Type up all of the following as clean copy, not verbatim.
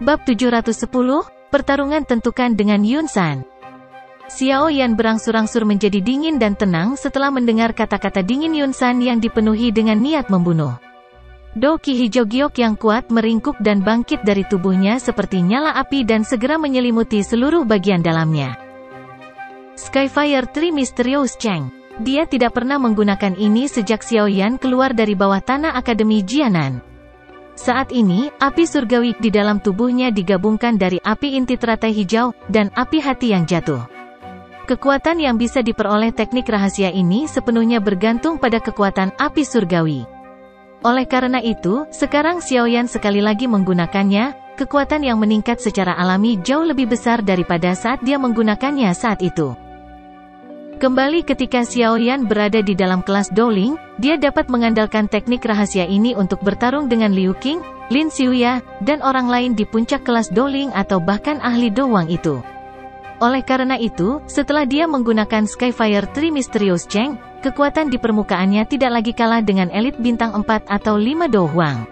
Bab 710, pertarungan tentukan dengan Yun San. Xiao Yan berangsur-angsur menjadi dingin dan tenang setelah mendengar kata-kata dingin Yun San yang dipenuhi dengan niat membunuh. Doki hijau giok yang kuat meringkuk dan bangkit dari tubuhnya seperti nyala api dan segera menyelimuti seluruh bagian dalamnya. Skyfire Tree Mysterious Cheng. Dia tidak pernah menggunakan ini sejak Xiao Yan keluar dari bawah tanah Akademi Jianan. Saat ini, api surgawi di dalam tubuhnya digabungkan dari api inti teratai hijau dan api hati yang jatuh. Kekuatan yang bisa diperoleh teknik rahasia ini sepenuhnya bergantung pada kekuatan api surgawi. Oleh karena itu, sekarang Xiao Yan sekali lagi menggunakannya, kekuatan yang meningkat secara alami jauh lebih besar daripada saat dia menggunakannya saat itu. Kembali ketika Xiao Yan berada di dalam kelas Dowling, dia dapat mengandalkan teknik rahasia ini untuk bertarung dengan Liu Qing, Lin Xiuya, dan orang lain di puncak kelas Dowling atau bahkan ahli Dowang itu. Oleh karena itu, setelah dia menggunakan Skyfire Tree Mysterious Cheng, kekuatan di permukaannya tidak lagi kalah dengan elit bintang 4 atau 5 Dowang.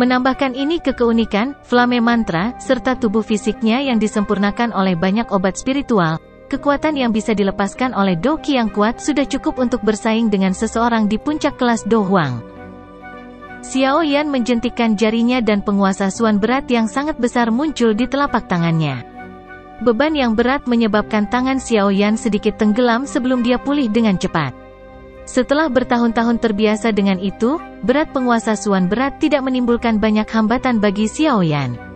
Menambahkan ini ke keunikan, Flame Mantra, serta tubuh fisiknya yang disempurnakan oleh banyak obat spiritual, kekuatan yang bisa dilepaskan oleh Doki yang kuat sudah cukup untuk bersaing dengan seseorang di puncak kelas Dowang. Xiao Yan menjentikkan jarinya dan penguasa suan berat yang sangat besar muncul di telapak tangannya. Beban yang berat menyebabkan tangan Xiao Yan sedikit tenggelam sebelum dia pulih dengan cepat. Setelah bertahun-tahun terbiasa dengan itu, berat penguasa suan berat tidak menimbulkan banyak hambatan bagi Xiao Yan.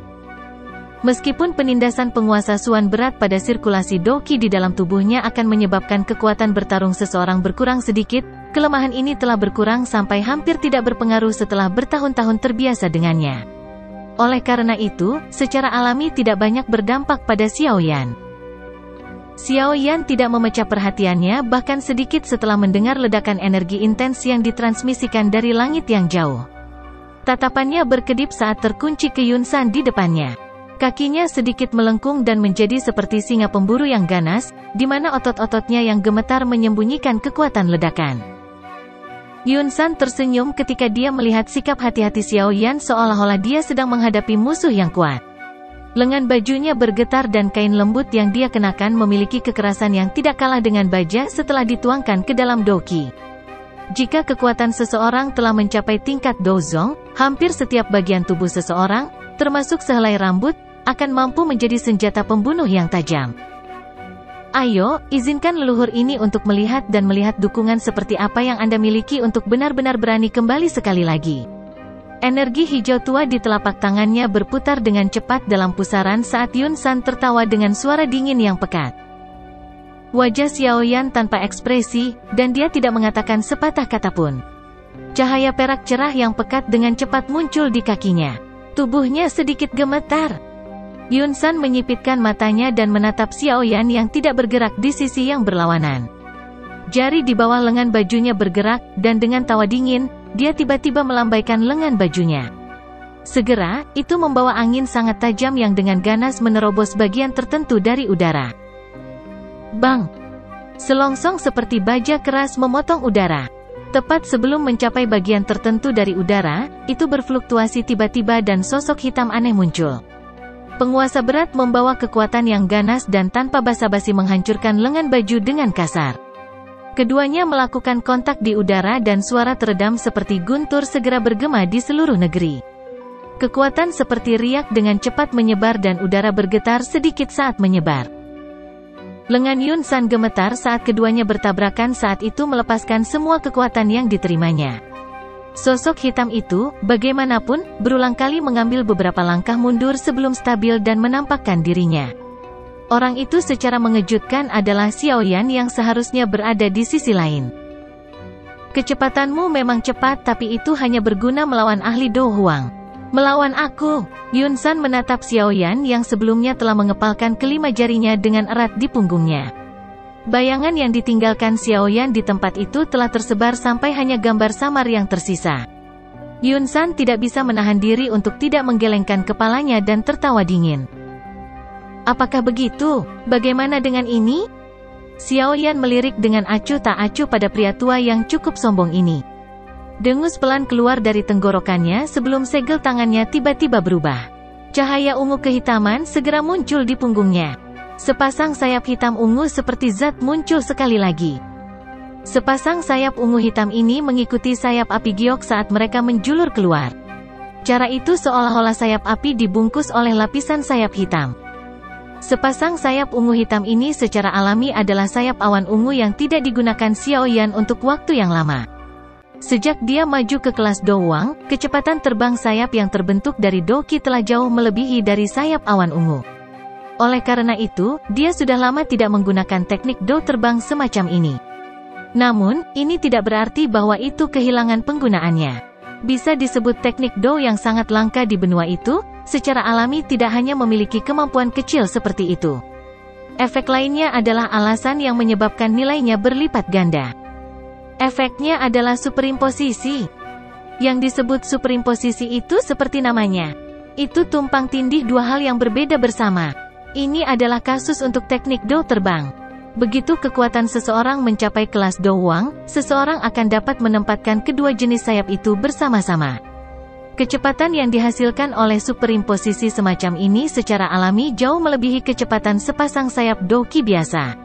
Meskipun penindasan penguasa suan berat pada sirkulasi Doki di dalam tubuhnya akan menyebabkan kekuatan bertarung seseorang berkurang sedikit, kelemahan ini telah berkurang sampai hampir tidak berpengaruh setelah bertahun-tahun terbiasa dengannya. Oleh karena itu, secara alami tidak banyak berdampak pada Xiao Yan. Xiao Yan tidak memecah perhatiannya bahkan sedikit setelah mendengar ledakan energi intens yang ditransmisikan dari langit yang jauh. Tatapannya berkedip saat terkunci ke Yun San di depannya. Kakinya sedikit melengkung dan menjadi seperti singa pemburu yang ganas, di mana otot-ototnya yang gemetar menyembunyikan kekuatan ledakan. Yun San tersenyum ketika dia melihat sikap hati-hati Xiao Yan seolah-olah dia sedang menghadapi musuh yang kuat. Lengan bajunya bergetar dan kain lembut yang dia kenakan memiliki kekerasan yang tidak kalah dengan baja setelah dituangkan ke dalam Doki. Jika kekuatan seseorang telah mencapai tingkat Dozong, hampir setiap bagian tubuh seseorang, termasuk sehelai rambut, akan mampu menjadi senjata pembunuh yang tajam. Ayo, izinkan leluhur ini untuk melihat dan melihat dukungan seperti apa yang Anda miliki untuk benar-benar berani kembali sekali lagi. Energi hijau tua di telapak tangannya berputar dengan cepat dalam pusaran saat Yun San tertawa dengan suara dingin yang pekat. Wajah Xiao Yan tanpa ekspresi, dan dia tidak mengatakan sepatah kata pun. Cahaya perak cerah yang pekat dengan cepat muncul di kakinya. Tubuhnya sedikit gemetar. Yun San menyipitkan matanya dan menatap Xiao Yan yang tidak bergerak di sisi yang berlawanan. Jari di bawah lengan bajunya bergerak, dan dengan tawa dingin, dia tiba-tiba melambaikan lengan bajunya. Segera, itu membawa angin sangat tajam yang dengan ganas menerobos bagian tertentu dari udara. Bang! Selongsong seperti baja keras memotong udara. Tepat sebelum mencapai bagian tertentu dari udara, itu berfluktuasi tiba-tiba dan sosok hitam aneh muncul. Penguasa berat membawa kekuatan yang ganas dan tanpa basa-basi menghancurkan lengan baju dengan kasar. Keduanya melakukan kontak di udara dan suara teredam seperti guntur segera bergema di seluruh negeri. Kekuatan seperti riak dengan cepat menyebar dan udara bergetar sedikit saat menyebar. Lengan Yun San gemetar saat keduanya bertabrakan saat itu melepaskan semua kekuatan yang diterimanya. Sosok hitam itu, bagaimanapun, berulang kali mengambil beberapa langkah mundur sebelum stabil dan menampakkan dirinya. Orang itu secara mengejutkan adalah Xiao Yan yang seharusnya berada di sisi lain. Kecepatanmu memang cepat tapi itu hanya berguna melawan ahli Do Huang. Melawan aku, Yun San menatap Xiao Yan yang sebelumnya telah mengepalkan kelima jarinya dengan erat di punggungnya. Bayangan yang ditinggalkan Xiao Yan di tempat itu telah tersebar sampai hanya gambar samar yang tersisa. Yun San tidak bisa menahan diri untuk tidak menggelengkan kepalanya dan tertawa dingin. Apakah begitu? Bagaimana dengan ini? Xiao Yan melirik dengan acuh tak acuh pada pria tua yang cukup sombong ini. Dengus pelan keluar dari tenggorokannya sebelum segel tangannya tiba-tiba berubah. Cahaya ungu kehitaman segera muncul di punggungnya. Sepasang sayap hitam ungu seperti zat muncul sekali lagi. Sepasang sayap ungu hitam ini mengikuti sayap api giok saat mereka menjulur keluar. Cara itu seolah-olah sayap api dibungkus oleh lapisan sayap hitam. Sepasang sayap ungu hitam ini secara alami adalah sayap awan ungu yang tidak digunakan Xiao Yan untuk waktu yang lama. Sejak dia maju ke kelas Do Wang, kecepatan terbang sayap yang terbentuk dari Do Qi telah jauh melebihi dari sayap awan ungu. Oleh karena itu, dia sudah lama tidak menggunakan teknik Do terbang semacam ini. Namun, ini tidak berarti bahwa itu kehilangan penggunaannya. Bisa disebut teknik Do yang sangat langka di benua itu, secara alami tidak hanya memiliki kemampuan kecil seperti itu. Efek lainnya adalah alasan yang menyebabkan nilainya berlipat ganda. Efeknya adalah superimposisi. Yang disebut superimposisi itu seperti namanya. Itu tumpang tindih dua hal yang berbeda bersama. Ini adalah kasus untuk teknik Do terbang. Begitu kekuatan seseorang mencapai kelas Do Wang, seseorang akan dapat menempatkan kedua jenis sayap itu bersama-sama. Kecepatan yang dihasilkan oleh superimposisi semacam ini secara alami jauh melebihi kecepatan sepasang sayap Do Qi biasa.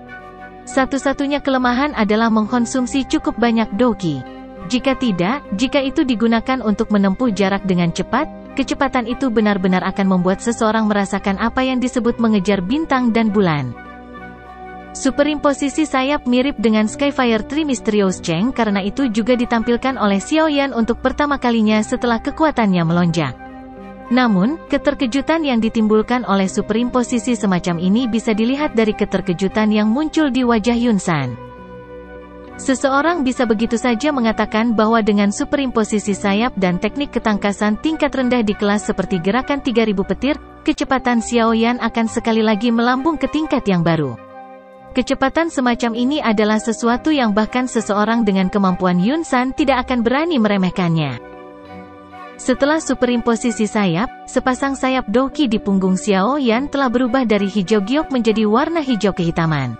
Satu-satunya kelemahan adalah mengkonsumsi cukup banyak Do Qi. Jika tidak, jika itu digunakan untuk menempuh jarak dengan cepat, kecepatan itu benar-benar akan membuat seseorang merasakan apa yang disebut mengejar bintang dan bulan. Superimposisi sayap mirip dengan Skyfire Tree Mysterious Cheng karena itu juga ditampilkan oleh Xiao Yan untuk pertama kalinya setelah kekuatannya melonjak. Namun, keterkejutan yang ditimbulkan oleh superimposisi semacam ini bisa dilihat dari keterkejutan yang muncul di wajah Yun San. Seseorang bisa begitu saja mengatakan bahwa dengan superimposisi sayap dan teknik ketangkasan tingkat rendah di kelas seperti gerakan 3000 petir, kecepatan Xiao Yan akan sekali lagi melambung ke tingkat yang baru. Kecepatan semacam ini adalah sesuatu yang bahkan seseorang dengan kemampuan Yun San tidak akan berani meremehkannya. Setelah superimposisi sayap, sepasang sayap Do Qi di punggung Xiao Yan telah berubah dari hijau giok menjadi warna hijau kehitaman.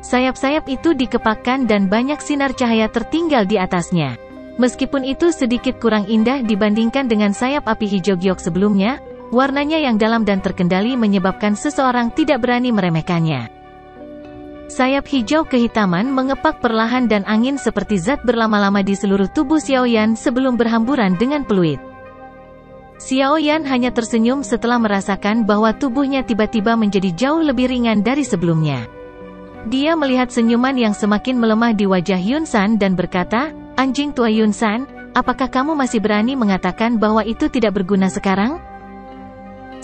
Sayap-sayap itu dikepakkan dan banyak sinar cahaya tertinggal di atasnya. Meskipun itu sedikit kurang indah dibandingkan dengan sayap api hijau giok sebelumnya, warnanya yang dalam dan terkendali menyebabkan seseorang tidak berani meremehkannya. Sayap hijau kehitaman mengepak perlahan dan angin seperti zat berlama-lama di seluruh tubuh Xiao Yan sebelum berhamburan dengan peluit. Xiao Yan hanya tersenyum setelah merasakan bahwa tubuhnya tiba-tiba menjadi jauh lebih ringan dari sebelumnya. Dia melihat senyuman yang semakin melemah di wajah Yun San dan berkata, "Anjing tua Yun San, apakah kamu masih berani mengatakan bahwa itu tidak berguna sekarang?"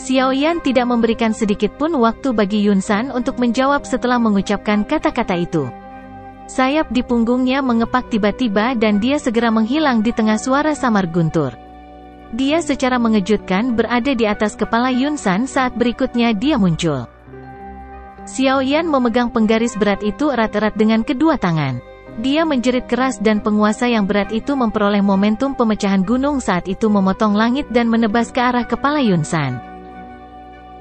Xiao Yan tidak memberikan sedikit pun waktu bagi Yun San untuk menjawab setelah mengucapkan kata-kata itu. Sayap di punggungnya mengepak tiba-tiba dan dia segera menghilang di tengah suara samar guntur. Dia secara mengejutkan berada di atas kepala Yun San saat berikutnya dia muncul. Xiao Yan memegang penggaris berat itu erat-erat dengan kedua tangan. Dia menjerit keras dan penguasa yang berat itu memperoleh momentum pemecahan gunung saat itu memotong langit dan menebas ke arah kepala Yun San.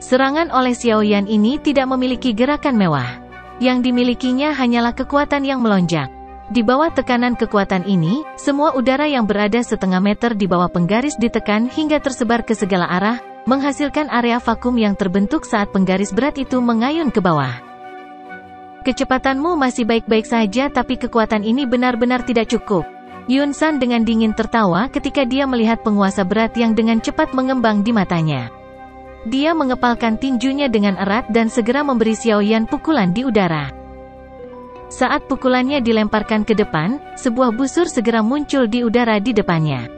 Serangan oleh Xiao Yan ini tidak memiliki gerakan mewah. Yang dimilikinya hanyalah kekuatan yang melonjak. Di bawah tekanan kekuatan ini, semua udara yang berada setengah meter di bawah penggaris ditekan hingga tersebar ke segala arah, menghasilkan area vakum yang terbentuk saat penggaris berat itu mengayun ke bawah. Kecepatanmu masih baik-baik saja tapi kekuatan ini benar-benar tidak cukup. Yun San dengan dingin tertawa ketika dia melihat penguasa berat yang dengan cepat mengembang di matanya. Dia mengepalkan tinjunya dengan erat dan segera memberi Xiao Yan pukulan di udara. Saat pukulannya dilemparkan ke depan, sebuah busur segera muncul di udara di depannya.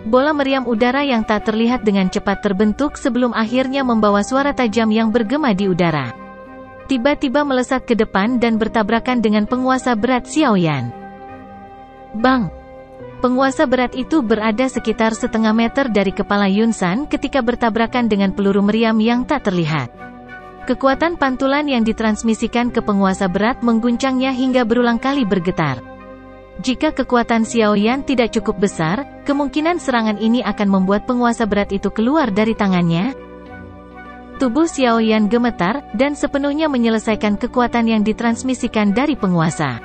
Bola meriam udara yang tak terlihat dengan cepat terbentuk sebelum akhirnya membawa suara tajam yang bergema di udara. Tiba-tiba melesat ke depan dan bertabrakan dengan penguasa berat Xiao Yan. Bang! Penguasa berat itu berada sekitar setengah meter dari kepala Yun San ketika bertabrakan dengan peluru meriam yang tak terlihat. Kekuatan pantulan yang ditransmisikan ke penguasa berat mengguncangnya hingga berulang kali bergetar. Jika kekuatan Xiao Yan tidak cukup besar, kemungkinan serangan ini akan membuat penguasa berat itu keluar dari tangannya. Tubuh Xiao Yan gemetar, dan sepenuhnya menyelesaikan kekuatan yang ditransmisikan dari penguasa.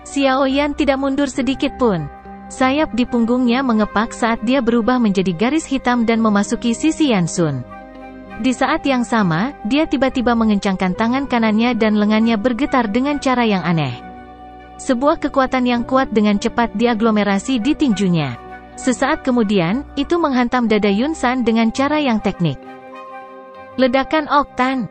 Xiao Yan tidak mundur sedikit pun. Sayap di punggungnya mengepak saat dia berubah menjadi garis hitam dan memasuki sisi Yan Sun. Di saat yang sama, dia tiba-tiba mengencangkan tangan kanannya dan lengannya bergetar dengan cara yang aneh. Sebuah kekuatan yang kuat dengan cepat diaglomerasi di tinjunya. Sesaat kemudian, itu menghantam dada Yun San dengan cara yang teknik. Ledakan oktan.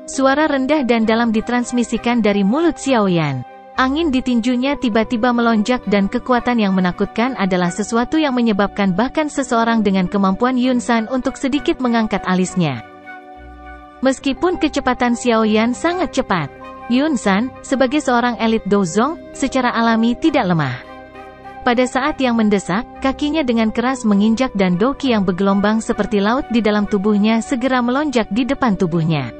Suara rendah dan dalam ditransmisikan dari mulut Xiaoyan. Angin di tinjunya tiba-tiba melonjak dan kekuatan yang menakutkan adalah sesuatu yang menyebabkan bahkan seseorang dengan kemampuan Yun San untuk sedikit mengangkat alisnya. Meskipun kecepatan Xiaoyan sangat cepat, Yun San, sebagai seorang elit dozong, secara alami tidak lemah. Pada saat yang mendesak, kakinya dengan keras menginjak dan doki yang bergelombang seperti laut di dalam tubuhnya segera melonjak di depan tubuhnya.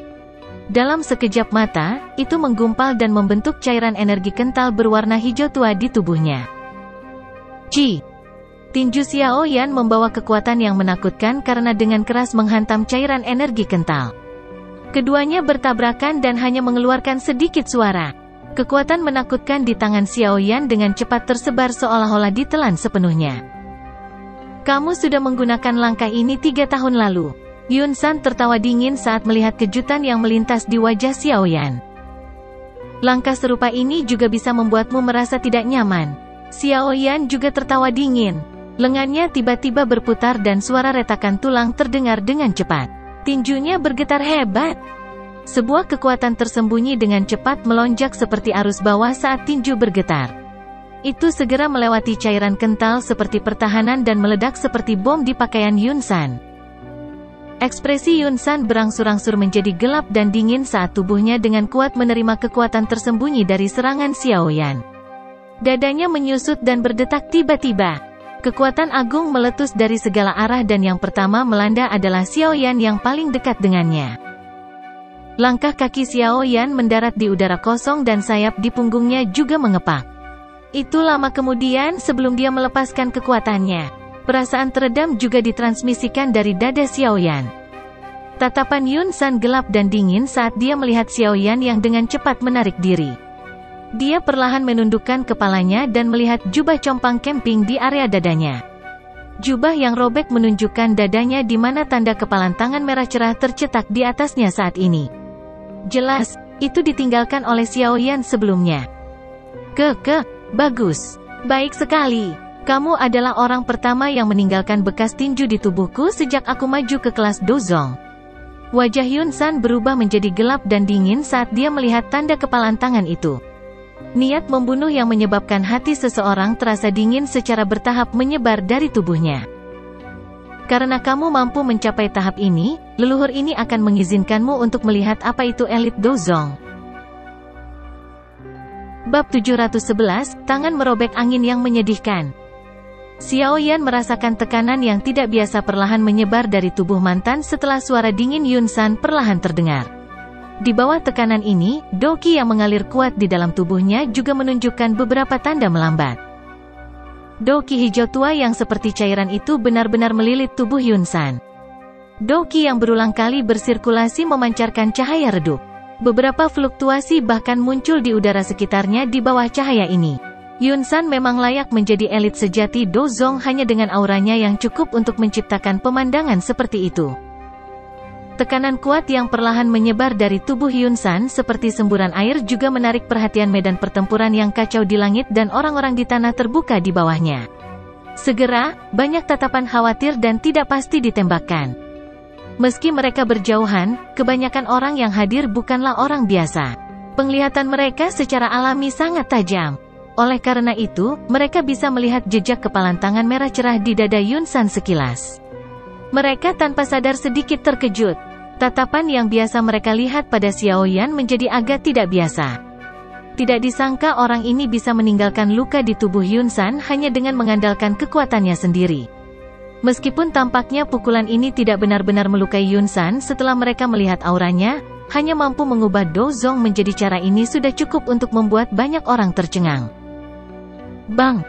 Dalam sekejap mata, itu menggumpal dan membentuk cairan energi kental berwarna hijau tua di tubuhnya. Ci. Tinju Xiaoyan membawa kekuatan yang menakutkan karena dengan keras menghantam cairan energi kental. Keduanya bertabrakan dan hanya mengeluarkan sedikit suara. Kekuatan menakutkan di tangan Xiaoyan dengan cepat tersebar seolah-olah ditelan sepenuhnya. Kamu sudah menggunakan langkah ini 3 tahun lalu. Yun San tertawa dingin saat melihat kejutan yang melintas di wajah Xiaoyan. Langkah serupa ini juga bisa membuatmu merasa tidak nyaman. Xiaoyan juga tertawa dingin. Lengannya tiba-tiba berputar dan suara retakan tulang terdengar dengan cepat. Tinjunya bergetar hebat. Sebuah kekuatan tersembunyi dengan cepat melonjak seperti arus bawah saat tinju bergetar. Itu segera melewati cairan kental seperti pertahanan dan meledak seperti bom di pakaian Yun San. Ekspresi Yun San berangsur-angsur menjadi gelap dan dingin saat tubuhnya dengan kuat menerima kekuatan tersembunyi dari serangan Xiaoyan. Dadanya menyusut dan berdetak tiba-tiba. Kekuatan agung meletus dari segala arah dan yang pertama melanda adalah Xiaoyan yang paling dekat dengannya. Langkah kaki Xiaoyan mendarat di udara kosong dan sayap di punggungnya juga mengepak. Itu lama kemudian sebelum dia melepaskan kekuatannya. Perasaan teredam juga ditransmisikan dari dada Xiaoyan. Tatapan Yun San gelap dan dingin saat dia melihat Xiaoyan yang dengan cepat menarik diri. Dia perlahan menundukkan kepalanya dan melihat jubah compang camping di area dadanya. Jubah yang robek menunjukkan dadanya di mana tanda kepalan tangan merah cerah tercetak di atasnya saat ini. Jelas, itu ditinggalkan oleh Xiaoyan sebelumnya. Bagus. Baik sekali. Kamu adalah orang pertama yang meninggalkan bekas tinju di tubuhku sejak aku maju ke kelas dozong. Wajah Yun San berubah menjadi gelap dan dingin saat dia melihat tanda kepalan tangan itu. Niat membunuh yang menyebabkan hati seseorang terasa dingin secara bertahap menyebar dari tubuhnya. Karena kamu mampu mencapai tahap ini, leluhur ini akan mengizinkanmu untuk melihat apa itu elit dozong. Bab 711, tangan merobek angin yang menyedihkan. Xiaoyan merasakan tekanan yang tidak biasa perlahan menyebar dari tubuh mantan setelah suara dingin Yun San perlahan terdengar. Di bawah tekanan ini, doki yang mengalir kuat di dalam tubuhnya juga menunjukkan beberapa tanda melambat. Doki hijau tua yang seperti cairan itu benar-benar melilit tubuh Yun San. Doki yang berulang kali bersirkulasi memancarkan cahaya redup. Beberapa fluktuasi bahkan muncul di udara sekitarnya di bawah cahaya ini. Yun San memang layak menjadi elit sejati dozong hanya dengan auranya yang cukup untuk menciptakan pemandangan seperti itu. Tekanan kuat yang perlahan menyebar dari tubuh Yun San seperti semburan air juga menarik perhatian medan pertempuran yang kacau di langit dan orang-orang di tanah terbuka di bawahnya. Segera, banyak tatapan khawatir dan tidak pasti ditembakkan. Meski mereka berjauhan, kebanyakan orang yang hadir bukanlah orang biasa. Penglihatan mereka secara alami sangat tajam. Oleh karena itu, mereka bisa melihat jejak kepalan tangan merah cerah di dada Yun San sekilas. Mereka tanpa sadar sedikit terkejut. Tatapan yang biasa mereka lihat pada Xiaoyan menjadi agak tidak biasa. Tidak disangka orang ini bisa meninggalkan luka di tubuh Yun San hanya dengan mengandalkan kekuatannya sendiri. Meskipun tampaknya pukulan ini tidak benar-benar melukai Yun San setelah mereka melihat auranya, hanya mampu mengubah dozong menjadi cara ini sudah cukup untuk membuat banyak orang tercengang. Bang!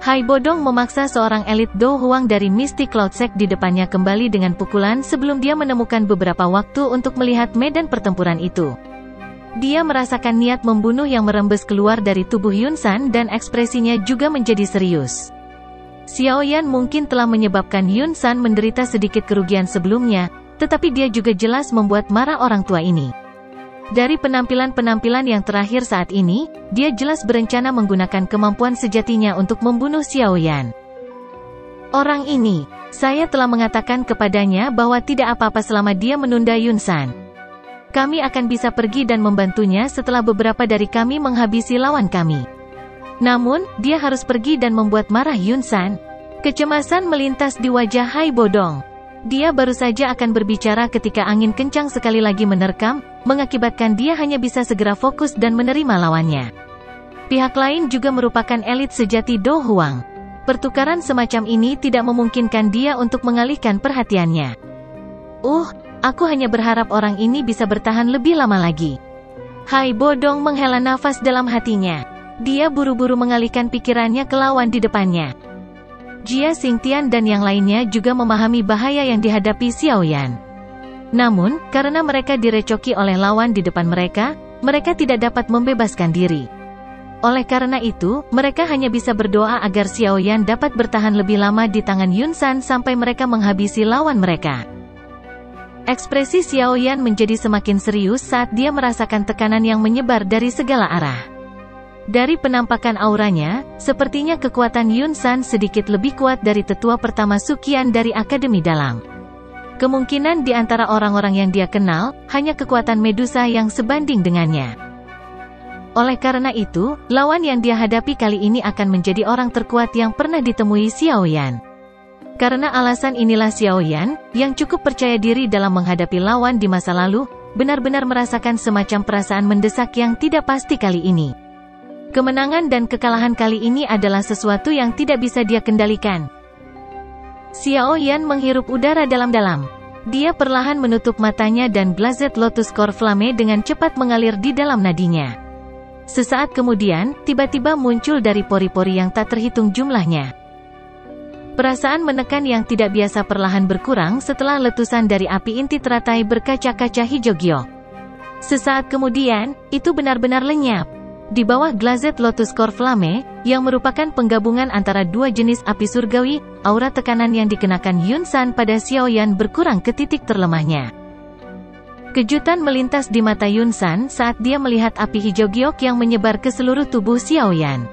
Hai Bodong memaksa seorang elit Do Huang dari Mystic Cloud Sect di depannya kembali dengan pukulan sebelum dia menemukan beberapa waktu untuk melihat medan pertempuran itu. Dia merasakan niat membunuh yang merembes keluar dari tubuh Yun San dan ekspresinya juga menjadi serius. Xiaoyan mungkin telah menyebabkan Yun San menderita sedikit kerugian sebelumnya, tetapi dia juga jelas membuat marah orang tua ini. Dari penampilan-penampilan yang terakhir saat ini, dia jelas berencana menggunakan kemampuan sejatinya untuk membunuh Xiao Yan. Orang ini, saya telah mengatakan kepadanya bahwa tidak apa-apa selama dia menunda Yun San. Kami akan bisa pergi dan membantunya setelah beberapa dari kami menghabisi lawan kami. Namun, dia harus pergi dan membuat marah Yun San. Kecemasan melintas di wajah Hai Bodong. Dia baru saja akan berbicara ketika angin kencang sekali lagi menerkam, mengakibatkan dia hanya bisa segera fokus dan menerima lawannya. Pihak lain juga merupakan elit sejati Do Huang. Pertukaran semacam ini tidak memungkinkan dia untuk mengalihkan perhatiannya. Aku hanya berharap orang ini bisa bertahan lebih lama lagi. Hai Bodong menghela nafas dalam hatinya. Dia buru-buru mengalihkan pikirannya ke lawan di depannya. Jia Xingtian dan yang lainnya juga memahami bahaya yang dihadapi Xiao Yan. Namun, karena mereka direcoki oleh lawan di depan mereka, mereka tidak dapat membebaskan diri. Oleh karena itu, mereka hanya bisa berdoa agar Xiao Yan dapat bertahan lebih lama di tangan Yun San sampai mereka menghabisi lawan mereka. Ekspresi Xiao Yan menjadi semakin serius saat dia merasakan tekanan yang menyebar dari segala arah. Dari penampakan auranya, sepertinya kekuatan Yun San sedikit lebih kuat dari tetua pertama Suqian dari Akademi Dalam. Kemungkinan di antara orang-orang yang dia kenal, hanya kekuatan Medusa yang sebanding dengannya. Oleh karena itu, lawan yang dia hadapi kali ini akan menjadi orang terkuat yang pernah ditemui Xiao Yan. Karena alasan inilah Xiao Yan, yang cukup percaya diri dalam menghadapi lawan di masa lalu, benar-benar merasakan semacam perasaan mendesak yang tidak pasti kali ini. Kemenangan dan kekalahan kali ini adalah sesuatu yang tidak bisa dia kendalikan. Xiao Yan menghirup udara dalam-dalam. Dia perlahan menutup matanya dan Glazed Lotus Core Flame dengan cepat mengalir di dalam nadinya. Sesaat kemudian, tiba-tiba muncul dari pori-pori yang tak terhitung jumlahnya. Perasaan menekan yang tidak biasa perlahan berkurang setelah letusan dari api inti teratai berkaca-kaca hijau giok. Sesaat kemudian, itu benar-benar lenyap. Di bawah Glazed Lotus Core Flame, yang merupakan penggabungan antara dua jenis api surgawi, aura tekanan yang dikenakan Yun San pada Xiao Yan berkurang ke titik terlemahnya. Kejutan melintas di mata Yun San saat dia melihat api hijau giok yang menyebar ke seluruh tubuh Xiao Yan.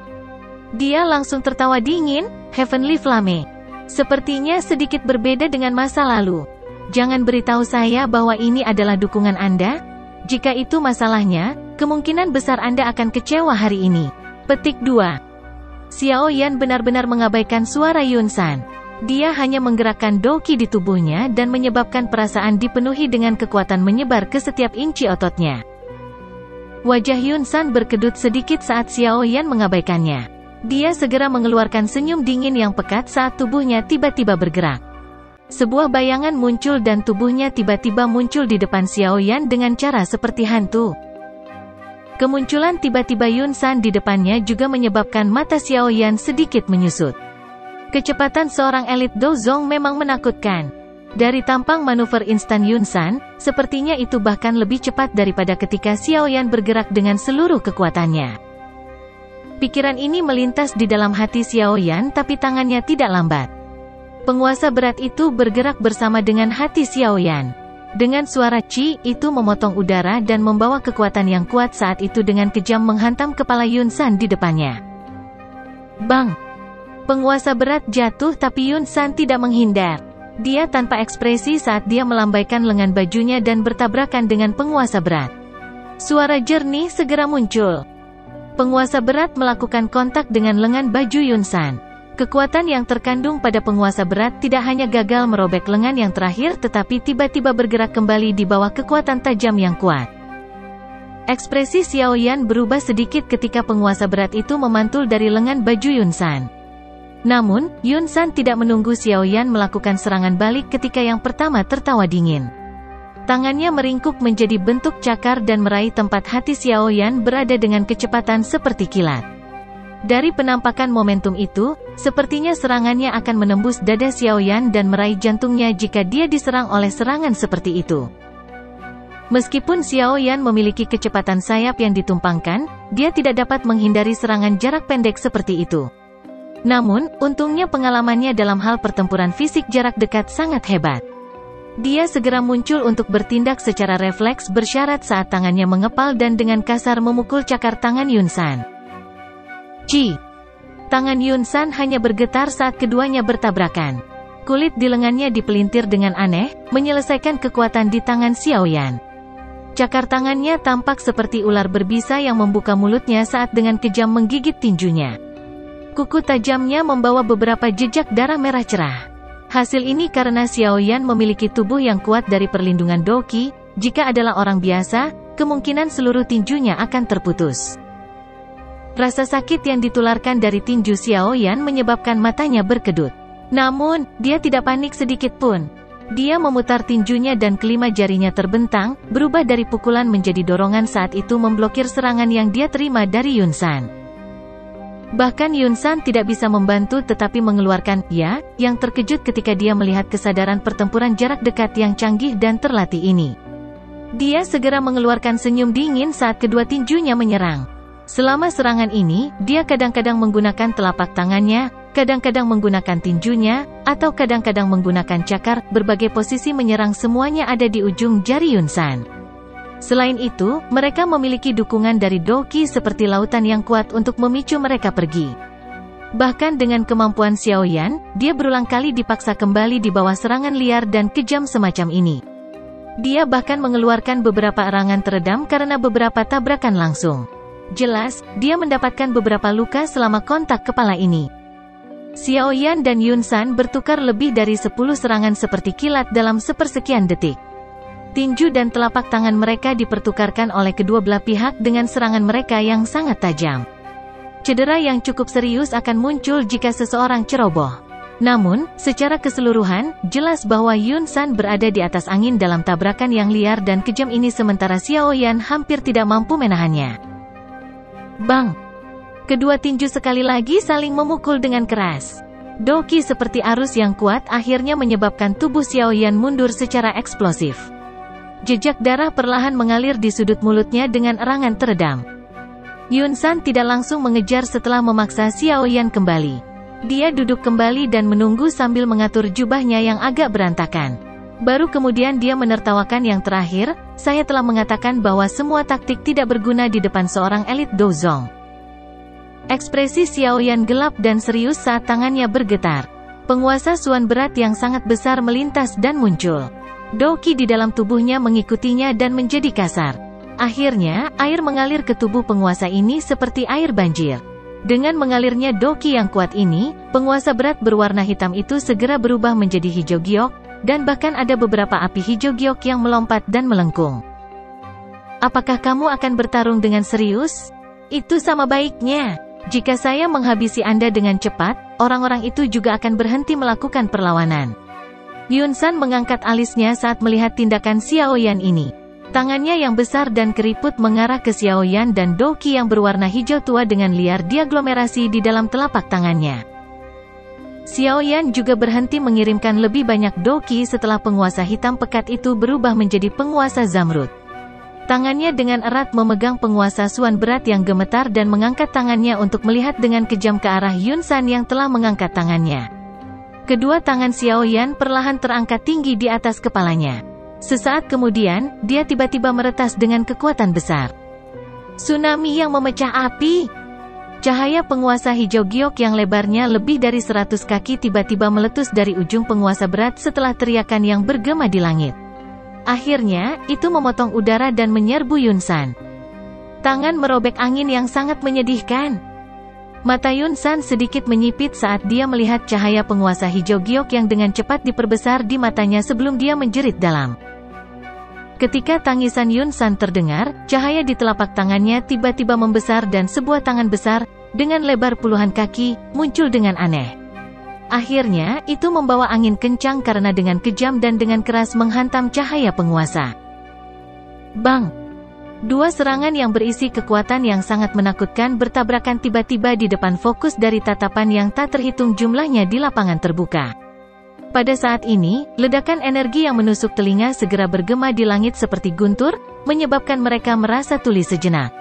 Dia langsung tertawa dingin, Heavenly Flame. Sepertinya sedikit berbeda dengan masa lalu. Jangan beritahu saya bahwa ini adalah dukungan Anda? Jika itu masalahnya, kemungkinan besar Anda akan kecewa hari ini. Petik 2. Xiao Yan benar-benar mengabaikan suara Yun San. Dia hanya menggerakkan Doqi di tubuhnya dan menyebabkan perasaan dipenuhi dengan kekuatan menyebar ke setiap inci ototnya. Wajah Yun San berkedut sedikit saat Xiao Yan mengabaikannya. Dia segera mengeluarkan senyum dingin yang pekat saat tubuhnya tiba-tiba bergerak. Sebuah bayangan muncul dan tubuhnya tiba-tiba muncul di depan Xiao Yan dengan cara seperti hantu. Kemunculan tiba-tiba Yun San di depannya juga menyebabkan mata Xiao Yan sedikit menyusut. Kecepatan seorang elit Dozong memang menakutkan. Dari tampang manuver instan Yun San, sepertinya itu bahkan lebih cepat daripada ketika Xiao Yan bergerak dengan seluruh kekuatannya. Pikiran ini melintas di dalam hati Xiao Yan tapi tangannya tidak lambat. Penguasa berat itu bergerak bersama dengan hati Xiao Yan. Dengan suara Ci, itu memotong udara dan membawa kekuatan yang kuat saat itu dengan kejam menghantam kepala Yun San di depannya. Bang! Penguasa berat jatuh tapi Yun San tidak menghindar. Dia tanpa ekspresi saat dia melambaikan lengan bajunya dan bertabrakan dengan penguasa berat. Suara jernih segera muncul. Penguasa berat melakukan kontak dengan lengan baju Yun San. Kekuatan yang terkandung pada penguasa berat tidak hanya gagal merobek lengan yang terakhir tetapi tiba-tiba bergerak kembali di bawah kekuatan tajam yang kuat. Ekspresi Xiao Yan berubah sedikit ketika penguasa berat itu memantul dari lengan baju Yun San. Namun, Yun San tidak menunggu Xiao Yan melakukan serangan balik ketika yang pertama tertawa dingin. Tangannya meringkuk menjadi bentuk cakar dan meraih tempat hati Xiao Yan berada dengan kecepatan seperti kilat. Dari penampakan momentum itu, sepertinya serangannya akan menembus dada Xiao Yan dan meraih jantungnya jika dia diserang oleh serangan seperti itu. Meskipun Xiao Yan memiliki kecepatan sayap yang ditumpangkan, dia tidak dapat menghindari serangan jarak pendek seperti itu. Namun, untungnya pengalamannya dalam hal pertempuran fisik jarak dekat sangat hebat. Dia segera muncul untuk bertindak secara refleks bersyarat saat tangannya mengepal dan dengan kasar memukul cakar tangan Yunsan. Ci! Tangan Yunsan hanya bergetar saat keduanya bertabrakan. Kulit di lengannya dipelintir dengan aneh, menyelesaikan kekuatan di tangan Xiaoyan. Cakar tangannya tampak seperti ular berbisa yang membuka mulutnya saat dengan kejam menggigit tinjunya. Kuku tajamnya membawa beberapa jejak darah merah cerah. Hasil ini karena Xiaoyan memiliki tubuh yang kuat dari perlindungan Doqi. Jika adalah orang biasa, kemungkinan seluruh tinjunya akan terputus. Rasa sakit yang ditularkan dari tinju Xiaoyan menyebabkan matanya berkedut. Namun, dia tidak panik sedikit pun. Dia memutar tinjunya dan kelima jarinya terbentang, berubah dari pukulan menjadi dorongan saat itu memblokir serangan yang dia terima dari Yunsan. Bahkan Yunsan tidak bisa membantu tetapi mengeluarkan "ya" yang terkejut ketika dia melihat kesadaran pertempuran jarak dekat yang canggih dan terlatih ini. Dia segera mengeluarkan senyum dingin saat kedua tinjunya menyerang. Selama serangan ini, dia kadang-kadang menggunakan telapak tangannya, kadang-kadang menggunakan tinjunya, atau kadang-kadang menggunakan cakar. Berbagai posisi menyerang semuanya ada di ujung jari Yunsan. Selain itu, mereka memiliki dukungan dari Doqi seperti lautan yang kuat untuk memicu mereka pergi. Bahkan dengan kemampuan Xiaoyan, dia berulang kali dipaksa kembali di bawah serangan liar dan kejam semacam ini. Dia bahkan mengeluarkan beberapa erangan teredam karena beberapa tabrakan langsung. Jelas, dia mendapatkan beberapa luka selama kontak kepala ini. Xiaoyan dan Yunsan bertukar lebih dari 10 serangan seperti kilat dalam sepersekian detik. Tinju dan telapak tangan mereka dipertukarkan oleh kedua belah pihak dengan serangan mereka yang sangat tajam. Cedera yang cukup serius akan muncul jika seseorang ceroboh. Namun, secara keseluruhan, jelas bahwa Yunsan berada di atas angin dalam tabrakan yang liar dan kejam ini sementara Xiaoyan hampir tidak mampu menahannya. Bang! Kedua tinju sekali lagi saling memukul dengan keras. Doqi seperti arus yang kuat akhirnya menyebabkan tubuh Xiaoyan mundur secara eksplosif. Jejak darah perlahan mengalir di sudut mulutnya dengan erangan teredam. Yunsan tidak langsung mengejar setelah memaksa Xiaoyan kembali. Dia duduk kembali dan menunggu sambil mengatur jubahnya yang agak berantakan. Baru kemudian dia menertawakan yang terakhir, "Saya telah mengatakan bahwa semua taktik tidak berguna di depan seorang elit Dozong." Ekspresi Xiaoyan gelap dan serius saat tangannya bergetar. Penguasa suan berat yang sangat besar melintas dan muncul. Doqi di dalam tubuhnya mengikutinya dan menjadi kasar. Akhirnya, air mengalir ke tubuh penguasa ini seperti air banjir. Dengan mengalirnya Doqi yang kuat ini, penguasa berat berwarna hitam itu segera berubah menjadi hijau giok, dan bahkan ada beberapa api hijau giok yang melompat dan melengkung. "Apakah kamu akan bertarung dengan serius? Itu sama baiknya. Jika saya menghabisi Anda dengan cepat, orang-orang itu juga akan berhenti melakukan perlawanan." Yunsan mengangkat alisnya saat melihat tindakan Xiaoyan ini. Tangannya yang besar dan keriput mengarah ke Xiaoyan dan Doqi yang berwarna hijau tua dengan liar diaglomerasi di dalam telapak tangannya. Xiaoyan juga berhenti mengirimkan lebih banyak Doqi setelah penguasa hitam pekat itu berubah menjadi penguasa Zamrud. Tangannya dengan erat memegang penguasa suan berat yang gemetar dan mengangkat tangannya untuk melihat dengan kejam ke arah Yunsan yang telah mengangkat tangannya. Kedua tangan Xiaoyan perlahan terangkat tinggi di atas kepalanya. Sesaat kemudian, dia tiba-tiba meretas dengan kekuatan besar. Tsunami yang memecah api. Cahaya penguasa hijau giok yang lebarnya lebih dari 100 kaki tiba-tiba meletus dari ujung penguasa berat setelah teriakan yang bergema di langit. Akhirnya, itu memotong udara dan menyerbu Yunsan. Tangan merobek angin yang sangat menyedihkan. Mata Yunsan sedikit menyipit saat dia melihat cahaya penguasa hijau giok yang dengan cepat diperbesar di matanya sebelum dia menjerit dalam. Ketika tangisan Yunsan terdengar, cahaya di telapak tangannya tiba-tiba membesar dan sebuah tangan besar, dengan lebar puluhan kaki, muncul dengan aneh. Akhirnya, itu membawa angin kencang karena dengan kejam dan dengan keras menghantam cahaya penguasa. Bang! Dua serangan yang berisi kekuatan yang sangat menakutkan bertabrakan tiba-tiba di depan fokus dari tatapan yang tak terhitung jumlahnya di lapangan terbuka. Pada saat ini, ledakan energi yang menusuk telinga segera bergema di langit seperti guntur, menyebabkan mereka merasa tuli sejenak.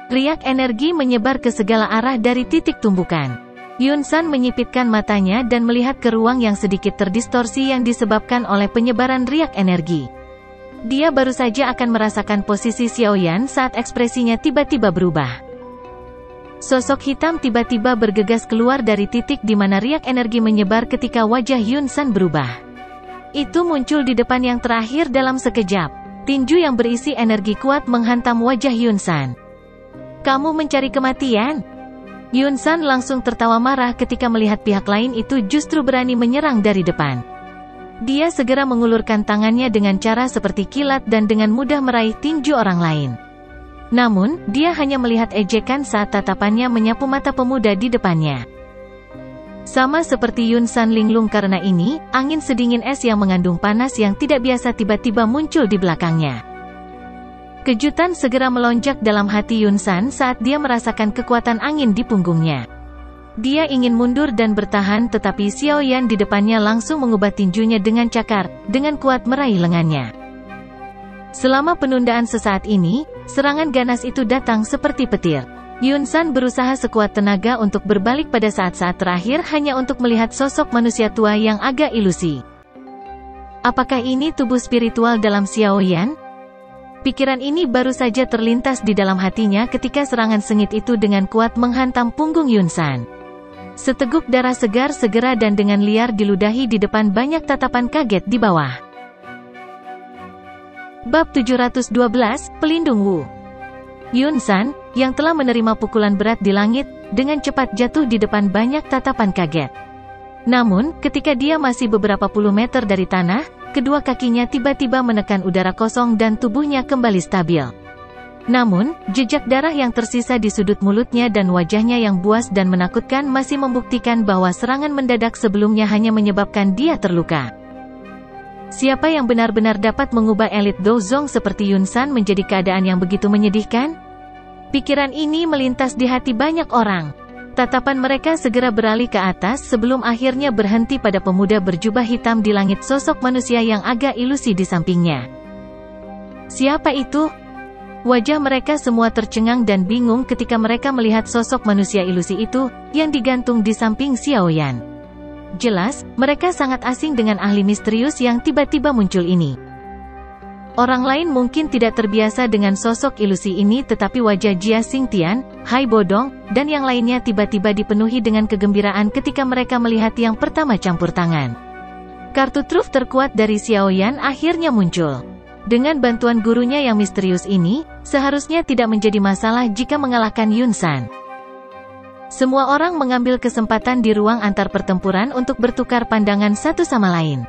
Riak energi menyebar ke segala arah dari titik tumbukan. Yunsan menyipitkan matanya dan melihat ke ruang yang sedikit terdistorsi yang disebabkan oleh penyebaran riak energi. Dia baru saja akan merasakan posisi Xiaoyan saat ekspresinya tiba-tiba berubah. Sosok hitam tiba-tiba bergegas keluar dari titik di mana riak energi menyebar ketika wajah Yunsan berubah. Itu muncul di depan yang terakhir dalam sekejap. Tinju yang berisi energi kuat menghantam wajah Yunsan. "Kamu mencari kematian?" Yunsan langsung tertawa marah ketika melihat pihak lain itu justru berani menyerang dari depan. Dia segera mengulurkan tangannya dengan cara seperti kilat dan dengan mudah meraih tinju orang lain. Namun, dia hanya melihat ejekan saat tatapannya menyapu mata pemuda di depannya. Sama seperti Yunsan linglung karena ini, angin sedingin es yang mengandung panas yang tidak biasa tiba-tiba muncul di belakangnya. Kejutan segera melonjak dalam hati Yunsan saat dia merasakan kekuatan angin di punggungnya. Dia ingin mundur dan bertahan tetapi Xiaoyan di depannya langsung mengubah tinjunya dengan cakar, dengan kuat meraih lengannya. Selama penundaan sesaat ini, serangan ganas itu datang seperti petir. Yunsan berusaha sekuat tenaga untuk berbalik pada saat-saat terakhir hanya untuk melihat sosok manusia tua yang agak ilusi. Apakah ini tubuh spiritual dalam Xiaoyan? Pikiran ini baru saja terlintas di dalam hatinya ketika serangan sengit itu dengan kuat menghantam punggung Yunsan. Seteguk darah segar segera dan dengan liar diludahi di depan banyak tatapan kaget di bawah. Bab 712, Pelindung Wu. Yunsan, yang telah menerima pukulan berat di langit, dengan cepat jatuh di depan banyak tatapan kaget. Namun, ketika dia masih beberapa puluh meter dari tanah, kedua kakinya tiba-tiba menekan udara kosong dan tubuhnya kembali stabil. Namun, jejak darah yang tersisa di sudut mulutnya dan wajahnya yang buas dan menakutkan masih membuktikan bahwa serangan mendadak sebelumnya hanya menyebabkan dia terluka. Siapa yang benar-benar dapat mengubah elit Douzong seperti Yunsan menjadi keadaan yang begitu menyedihkan? Pikiran ini melintas di hati banyak orang. Tatapan mereka segera beralih ke atas sebelum akhirnya berhenti pada pemuda berjubah hitam di langit, sosok manusia yang agak ilusi di sampingnya. Siapa itu? Wajah mereka semua tercengang dan bingung ketika mereka melihat sosok manusia ilusi itu, yang digantung di samping Xiaoyan. Jelas, mereka sangat asing dengan ahli misterius yang tiba-tiba muncul ini. Orang lain mungkin tidak terbiasa dengan sosok ilusi ini tetapi wajah Jia Xingtian, Hai Bodong, dan yang lainnya tiba-tiba dipenuhi dengan kegembiraan ketika mereka melihat yang pertama campur tangan. Kartu truf terkuat dari Xiaoyan akhirnya muncul. Dengan bantuan gurunya yang misterius ini, seharusnya tidak menjadi masalah jika mengalahkan Yunsan. Semua orang mengambil kesempatan di ruang antar pertempuran untuk bertukar pandangan satu sama lain.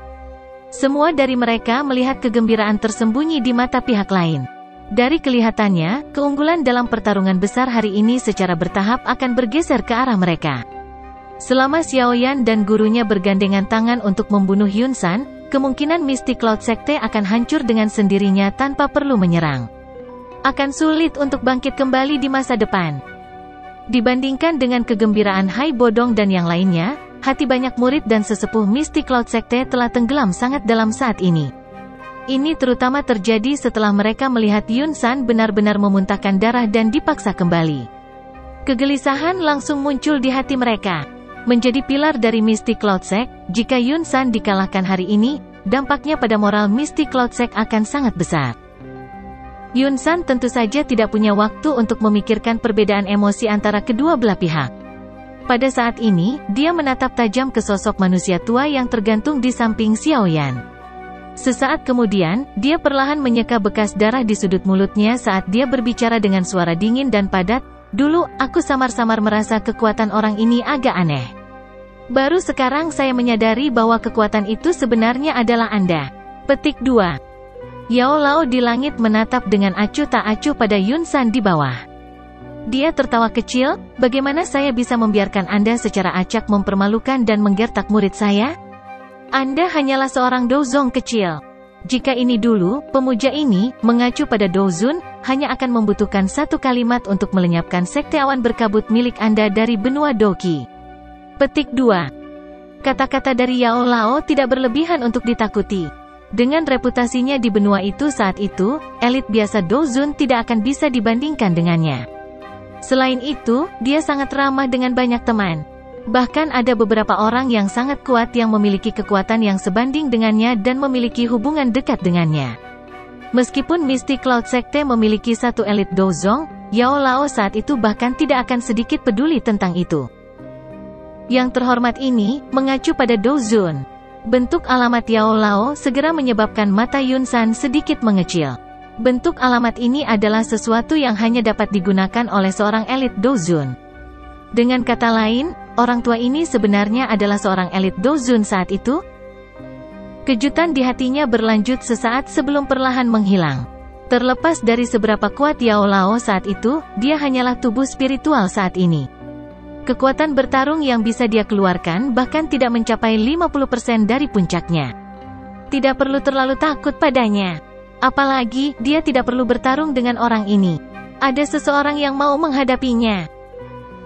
Semua dari mereka melihat kegembiraan tersembunyi di mata pihak lain. Dari kelihatannya, keunggulan dalam pertarungan besar hari ini secara bertahap akan bergeser ke arah mereka. Selama Xiaoyan dan gurunya bergandengan tangan untuk membunuh Yunsan, kemungkinan Mystic Cloud Sekte akan hancur dengan sendirinya tanpa perlu menyerang. Akan sulit untuk bangkit kembali di masa depan. Dibandingkan dengan kegembiraan Hai Bodong dan yang lainnya, hati banyak murid dan sesepuh Mystic Cloud Sekte telah tenggelam sangat dalam saat ini. Ini terutama terjadi setelah mereka melihat Yunsan benar-benar memuntahkan darah dan dipaksa kembali. Kegelisahan langsung muncul di hati mereka. Menjadi pilar dari Mystic Cloud Sect, jika Yunsan dikalahkan hari ini, dampaknya pada moral Mystic Cloud Sect akan sangat besar. Yunsan tentu saja tidak punya waktu untuk memikirkan perbedaan emosi antara kedua belah pihak. Pada saat ini, dia menatap tajam ke sosok manusia tua yang tergantung di samping Xiaoyan. Sesaat kemudian, dia perlahan menyeka bekas darah di sudut mulutnya saat dia berbicara dengan suara dingin dan padat, "Dulu, aku samar-samar merasa kekuatan orang ini agak aneh. Baru sekarang saya menyadari bahwa kekuatan itu sebenarnya adalah Anda." Petik 2. Yao Lao di langit menatap dengan acuh tak acuh pada Yunsan di bawah. Dia tertawa kecil, "Bagaimana saya bisa membiarkan Anda secara acak mempermalukan dan menggertak murid saya? Anda hanyalah seorang Douzong kecil. Jika ini dulu, pemuja ini, mengacu pada Douzun, hanya akan membutuhkan satu kalimat untuk melenyapkan sekte awan berkabut milik Anda dari benua Doqi." Petik 2. Kata-kata dari Yao Lao tidak berlebihan untuk ditakuti. Dengan reputasinya di benua itu saat itu, elit biasa Douzun tidak akan bisa dibandingkan dengannya. Selain itu, dia sangat ramah dengan banyak teman. Bahkan ada beberapa orang yang sangat kuat yang memiliki kekuatan yang sebanding dengannya dan memiliki hubungan dekat dengannya. Meskipun Mystic Cloud Sekte memiliki satu elit Dozong, Yao Lao saat itu bahkan tidak akan sedikit peduli tentang itu. Yang terhormat ini mengacu pada Dozun. Bentuk alamat Yao Lao segera menyebabkan mata Yun San sedikit mengecil. Bentuk alamat ini adalah sesuatu yang hanya dapat digunakan oleh seorang elit Dozun. Dengan kata lain, orang tua ini sebenarnya adalah seorang elit Dozun saat itu. Kejutan di hatinya berlanjut sesaat sebelum perlahan menghilang. Terlepas dari seberapa kuat Yao Lao saat itu, dia hanyalah tubuh spiritual saat ini. Kekuatan bertarung yang bisa dia keluarkan bahkan tidak mencapai 50% dari puncaknya. Tidak perlu terlalu takut padanya. Apalagi, dia tidak perlu bertarung dengan orang ini. Ada seseorang yang mau menghadapinya.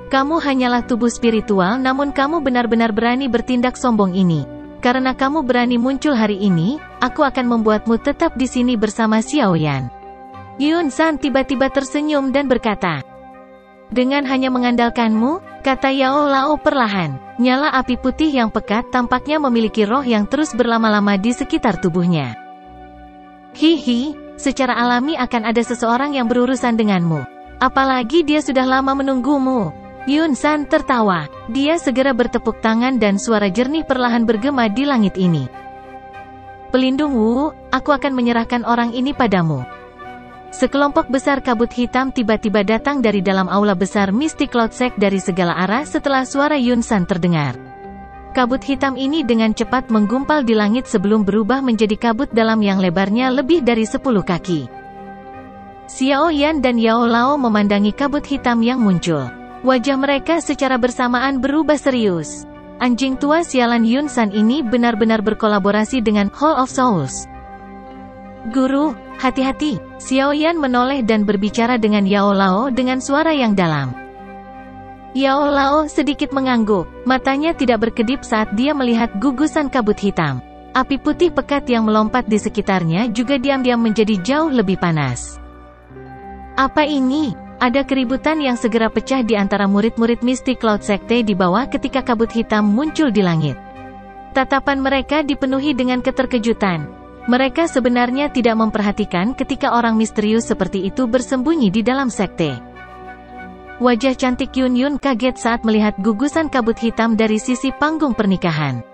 Kamu hanyalah tubuh spiritual namun kamu benar-benar berani bertindak sombong ini. Karena kamu berani muncul hari ini, aku akan membuatmu tetap di sini bersama Xiaoyan. Yun San tiba-tiba tersenyum dan berkata, dengan hanya mengandalkanmu, kata Yao Lao perlahan. Nyala api putih yang pekat tampaknya memiliki roh yang terus berlama-lama di sekitar tubuhnya. Hihi, secara alami akan ada seseorang yang berurusan denganmu. Apalagi dia sudah lama menunggumu. Yun San tertawa. Dia segera bertepuk tangan dan suara jernih perlahan bergema di langit ini. Pelindung Wu, aku akan menyerahkan orang ini padamu. Sekelompok besar kabut hitam tiba-tiba datang dari dalam aula besar Mystic Cloud Sect dari segala arah setelah suara Yun San terdengar. Kabut hitam ini dengan cepat menggumpal di langit sebelum berubah menjadi kabut dalam yang lebarnya lebih dari 10 kaki. Xiaoyan dan Yao Lao memandangi kabut hitam yang muncul. Wajah mereka secara bersamaan berubah serius. Anjing tua sialan Yun San ini benar-benar berkolaborasi dengan Hall of Souls. Guru, hati-hati, Xiaoyan menoleh dan berbicara dengan Yao Lao dengan suara yang dalam. Yao Lao sedikit mengangguk, matanya tidak berkedip saat dia melihat gugusan kabut hitam. Api putih pekat yang melompat di sekitarnya juga diam-diam menjadi jauh lebih panas. Apa ini? Ada keributan yang segera pecah di antara murid-murid Mystic Cloud Sekte di bawah ketika kabut hitam muncul di langit. Tatapan mereka dipenuhi dengan keterkejutan. Mereka sebenarnya tidak memperhatikan ketika orang misterius seperti itu bersembunyi di dalam sekte. Wajah cantik Yun Yun kaget saat melihat gugusan kabut hitam dari sisi panggung pernikahan.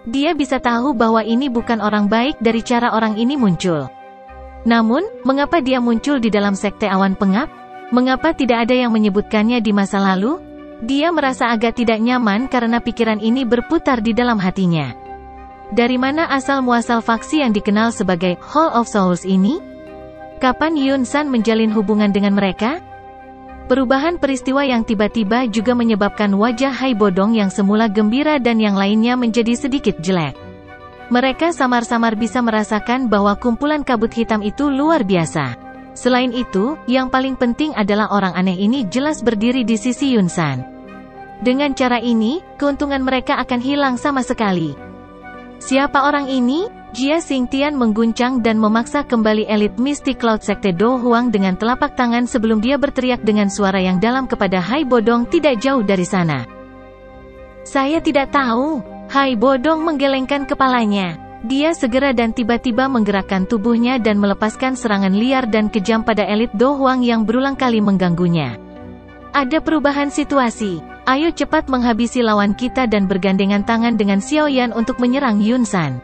Dia bisa tahu bahwa ini bukan orang baik dari cara orang ini muncul. Namun, mengapa dia muncul di dalam sekte awan pengap? Mengapa tidak ada yang menyebutkannya di masa lalu? Dia merasa agak tidak nyaman karena pikiran ini berputar di dalam hatinya. Dari mana asal-muasal faksi yang dikenal sebagai Hall of Souls ini? Kapan Yun San menjalin hubungan dengan mereka? Perubahan peristiwa yang tiba-tiba juga menyebabkan wajah Hai Bodong yang semula gembira dan yang lainnya menjadi sedikit jelek. Mereka samar-samar bisa merasakan bahwa kumpulan kabut hitam itu luar biasa. Selain itu, yang paling penting adalah orang aneh ini jelas berdiri di sisi Yun San. Dengan cara ini, keuntungan mereka akan hilang sama sekali. Siapa orang ini? Jia Xingtian mengguncang dan memaksa kembali elit Mystic Cloud Sekte Do Huang dengan telapak tangan sebelum dia berteriak dengan suara yang dalam kepada Hai Bodong tidak jauh dari sana. Saya tidak tahu. Hai Bodong menggelengkan kepalanya. Dia segera dan tiba-tiba menggerakkan tubuhnya dan melepaskan serangan liar dan kejam pada elit Do Huang yang berulang kali mengganggunya. Ada perubahan situasi. Ayo cepat menghabisi lawan kita dan bergandengan tangan dengan Xiaoyan untuk menyerang Yun San.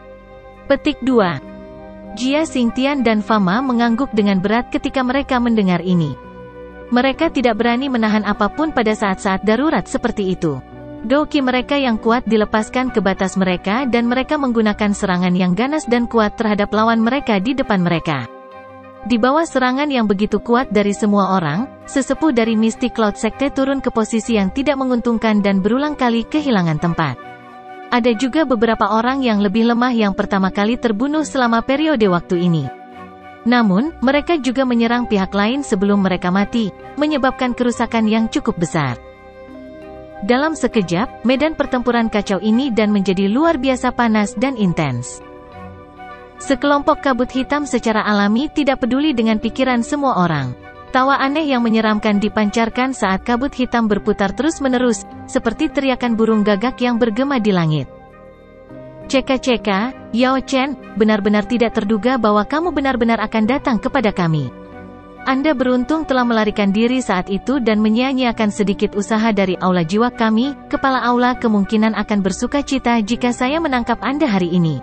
Petik 2. Jia Xingtian dan Fama mengangguk dengan berat ketika mereka mendengar ini. Mereka tidak berani menahan apapun pada saat-saat darurat seperti itu. Doki mereka yang kuat dilepaskan ke batas mereka dan mereka menggunakan serangan yang ganas dan kuat terhadap lawan mereka di depan mereka. Di bawah serangan yang begitu kuat dari semua orang, sesepuh dari Mystic Cloud Sekte turun ke posisi yang tidak menguntungkan dan berulang kali kehilangan tempat. Ada juga beberapa orang yang lebih lemah yang pertama kali terbunuh selama periode waktu ini. Namun, mereka juga menyerang pihak lain sebelum mereka mati, menyebabkan kerusakan yang cukup besar. Dalam sekejap, medan pertempuran kacau ini dan menjadi luar biasa panas dan intens. Sekelompok kabut hitam secara alami tidak peduli dengan pikiran semua orang. Tawa aneh yang menyeramkan dipancarkan saat kabut hitam berputar terus-menerus, seperti teriakan burung gagak yang bergema di langit. Ceka-ceka, Yao Chen, benar-benar tidak terduga bahwa kamu benar-benar akan datang kepada kami. Anda beruntung telah melarikan diri saat itu dan menyia-nyiakan sedikit usaha dari aula jiwa kami. Kepala aula kemungkinan akan bersuka cita jika saya menangkap Anda hari ini.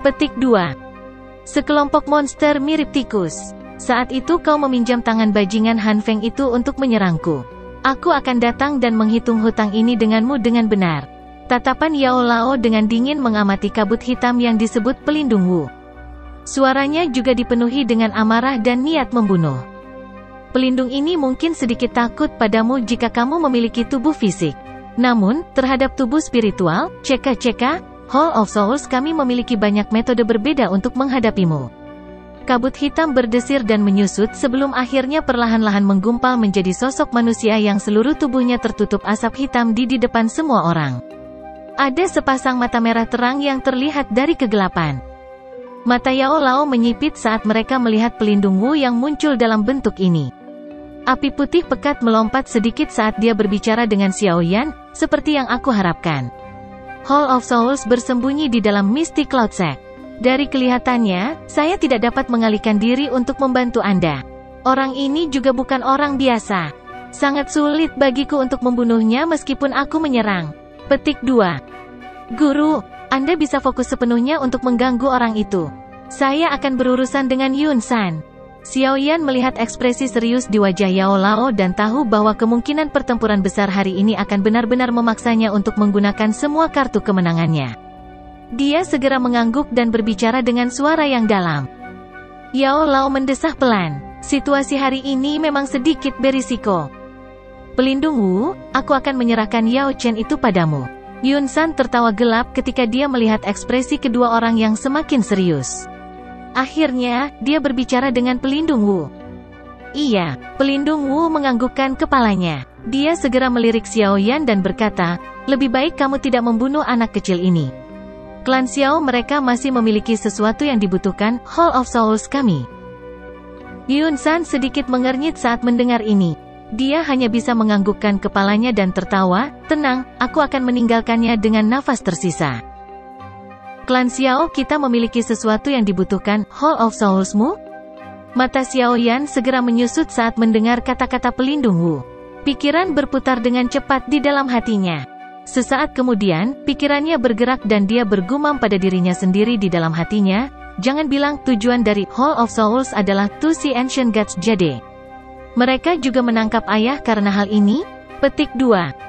Petik 2. Sekelompok monster mirip tikus. Saat itu kau meminjam tangan bajingan Han Feng itu untuk menyerangku. Aku akan datang dan menghitung hutang ini denganmu dengan benar. Tatapan Yao Lao dengan dingin mengamati kabut hitam yang disebut pelindung Wu. Suaranya juga dipenuhi dengan amarah dan niat membunuh. Pelindung ini mungkin sedikit takut padamu jika kamu memiliki tubuh fisik. Namun, terhadap tubuh spiritual, ceka-ceka, Hall of Souls kami memiliki banyak metode berbeda untuk menghadapimu. Kabut hitam berdesir dan menyusut sebelum akhirnya perlahan-lahan menggumpal menjadi sosok manusia yang seluruh tubuhnya tertutup asap hitam di depan semua orang. Ada sepasang mata merah terang yang terlihat dari kegelapan. Mata Yao Lao menyipit saat mereka melihat pelindung Wu yang muncul dalam bentuk ini. Api putih pekat melompat sedikit saat dia berbicara dengan Xiao Yan, seperti yang aku harapkan. Hall of Souls bersembunyi di dalam Misty Cloud Sect. Dari kelihatannya, saya tidak dapat mengalihkan diri untuk membantu Anda. Orang ini juga bukan orang biasa. Sangat sulit bagiku untuk membunuhnya meskipun aku menyerang. Petik 2. Guru, Anda bisa fokus sepenuhnya untuk mengganggu orang itu. Saya akan berurusan dengan Yun San. Xiao Yan melihat ekspresi serius di wajah Yao Lao dan tahu bahwa kemungkinan pertempuran besar hari ini akan benar-benar memaksanya untuk menggunakan semua kartu kemenangannya. Dia segera mengangguk dan berbicara dengan suara yang dalam. Yao Lao mendesah pelan. Situasi hari ini memang sedikit berisiko. Pelindung Wu, aku akan menyerahkan Yao Chen itu padamu. Yun San tertawa gelap ketika dia melihat ekspresi kedua orang yang semakin serius. Akhirnya, dia berbicara dengan pelindung Wu. Iya, pelindung Wu menganggukkan kepalanya. Dia segera melirik Xiao Yan dan berkata, lebih baik kamu tidak membunuh anak kecil ini. Klan Xiao mereka masih memiliki sesuatu yang dibutuhkan, Hall of Souls kami. Yun San sedikit mengernyit saat mendengar ini. Dia hanya bisa menganggukkan kepalanya dan tertawa, tenang, aku akan meninggalkannya dengan nafas tersisa. Klan Xiao kita memiliki sesuatu yang dibutuhkan, Hall of Soulsmu? Mata Xiao Yan segera menyusut saat mendengar kata-kata pelindung Wu. Pikiran berputar dengan cepat di dalam hatinya. Sesaat kemudian, pikirannya bergerak dan dia bergumam pada dirinya sendiri di dalam hatinya, jangan bilang tujuan dari Hall of Souls adalah to see ancient gods Jade. Mereka juga menangkap ayah karena hal ini? Petik 2.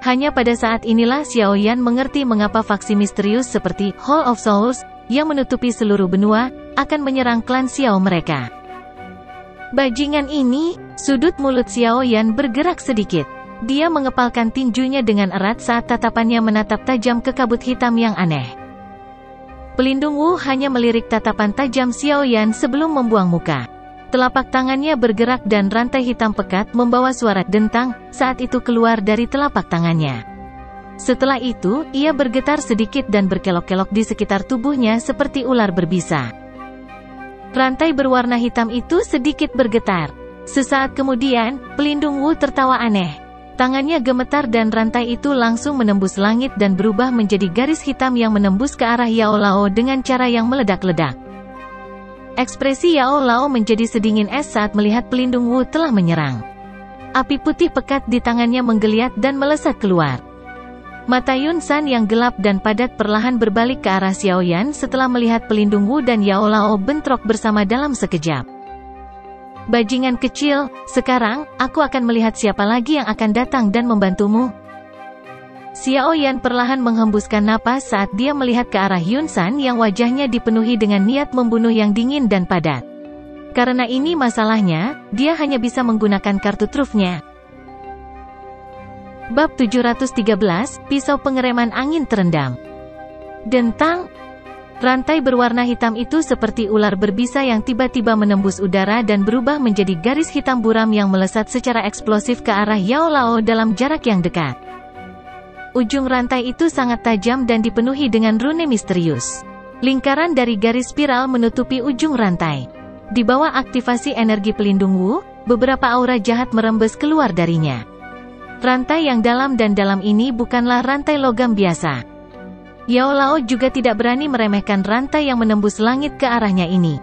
Hanya pada saat inilah Xiao Yan mengerti mengapa faksi misterius seperti Hall of Souls, yang menutupi seluruh benua, akan menyerang klan Xiao mereka. Bajingan ini, sudut mulut Xiao Yan bergerak sedikit. Dia mengepalkan tinjunya dengan erat saat tatapannya menatap tajam ke kabut hitam yang aneh. Pelindung Wu hanya melirik tatapan tajam Xiao Yan sebelum membuang muka. Telapak tangannya bergerak dan rantai hitam pekat membawa suara dentang saat itu keluar dari telapak tangannya. Setelah itu, ia bergetar sedikit dan berkelok-kelok di sekitar tubuhnya seperti ular berbisa. Rantai berwarna hitam itu sedikit bergetar. Sesaat kemudian, pelindung Wu tertawa aneh. Tangannya gemetar dan rantai itu langsung menembus langit dan berubah menjadi garis hitam yang menembus ke arah Yao Lao dengan cara yang meledak-ledak. Ekspresi Yao Lao menjadi sedingin es saat melihat pelindung Wu telah menyerang. Api putih pekat di tangannya menggeliat dan melesat keluar. Mata Yun San yang gelap dan padat perlahan berbalik ke arah Xiao Yan setelah melihat pelindung Wu dan Yao Lao bentrok bersama dalam sekejap. Bajingan kecil, sekarang, aku akan melihat siapa lagi yang akan datang dan membantumu. Xiao Yan perlahan menghembuskan napas saat dia melihat ke arah Yun San yang wajahnya dipenuhi dengan niat membunuh yang dingin dan padat. Karena ini masalahnya, dia hanya bisa menggunakan kartu trufnya. Bab 713, Pisau Pengereman Angin Terendam. Dentang. Rantai berwarna hitam itu seperti ular berbisa yang tiba-tiba menembus udara dan berubah menjadi garis hitam buram yang melesat secara eksplosif ke arah Yao Lao dalam jarak yang dekat. Ujung rantai itu sangat tajam dan dipenuhi dengan rune misterius. Lingkaran dari garis spiral menutupi ujung rantai. Di bawah aktivasi energi pelindung Wu, beberapa aura jahat merembes keluar darinya. Rantai yang dalam dan dalam ini bukanlah rantai logam biasa. Yao Lao juga tidak berani meremehkan rantai yang menembus langit ke arahnya ini.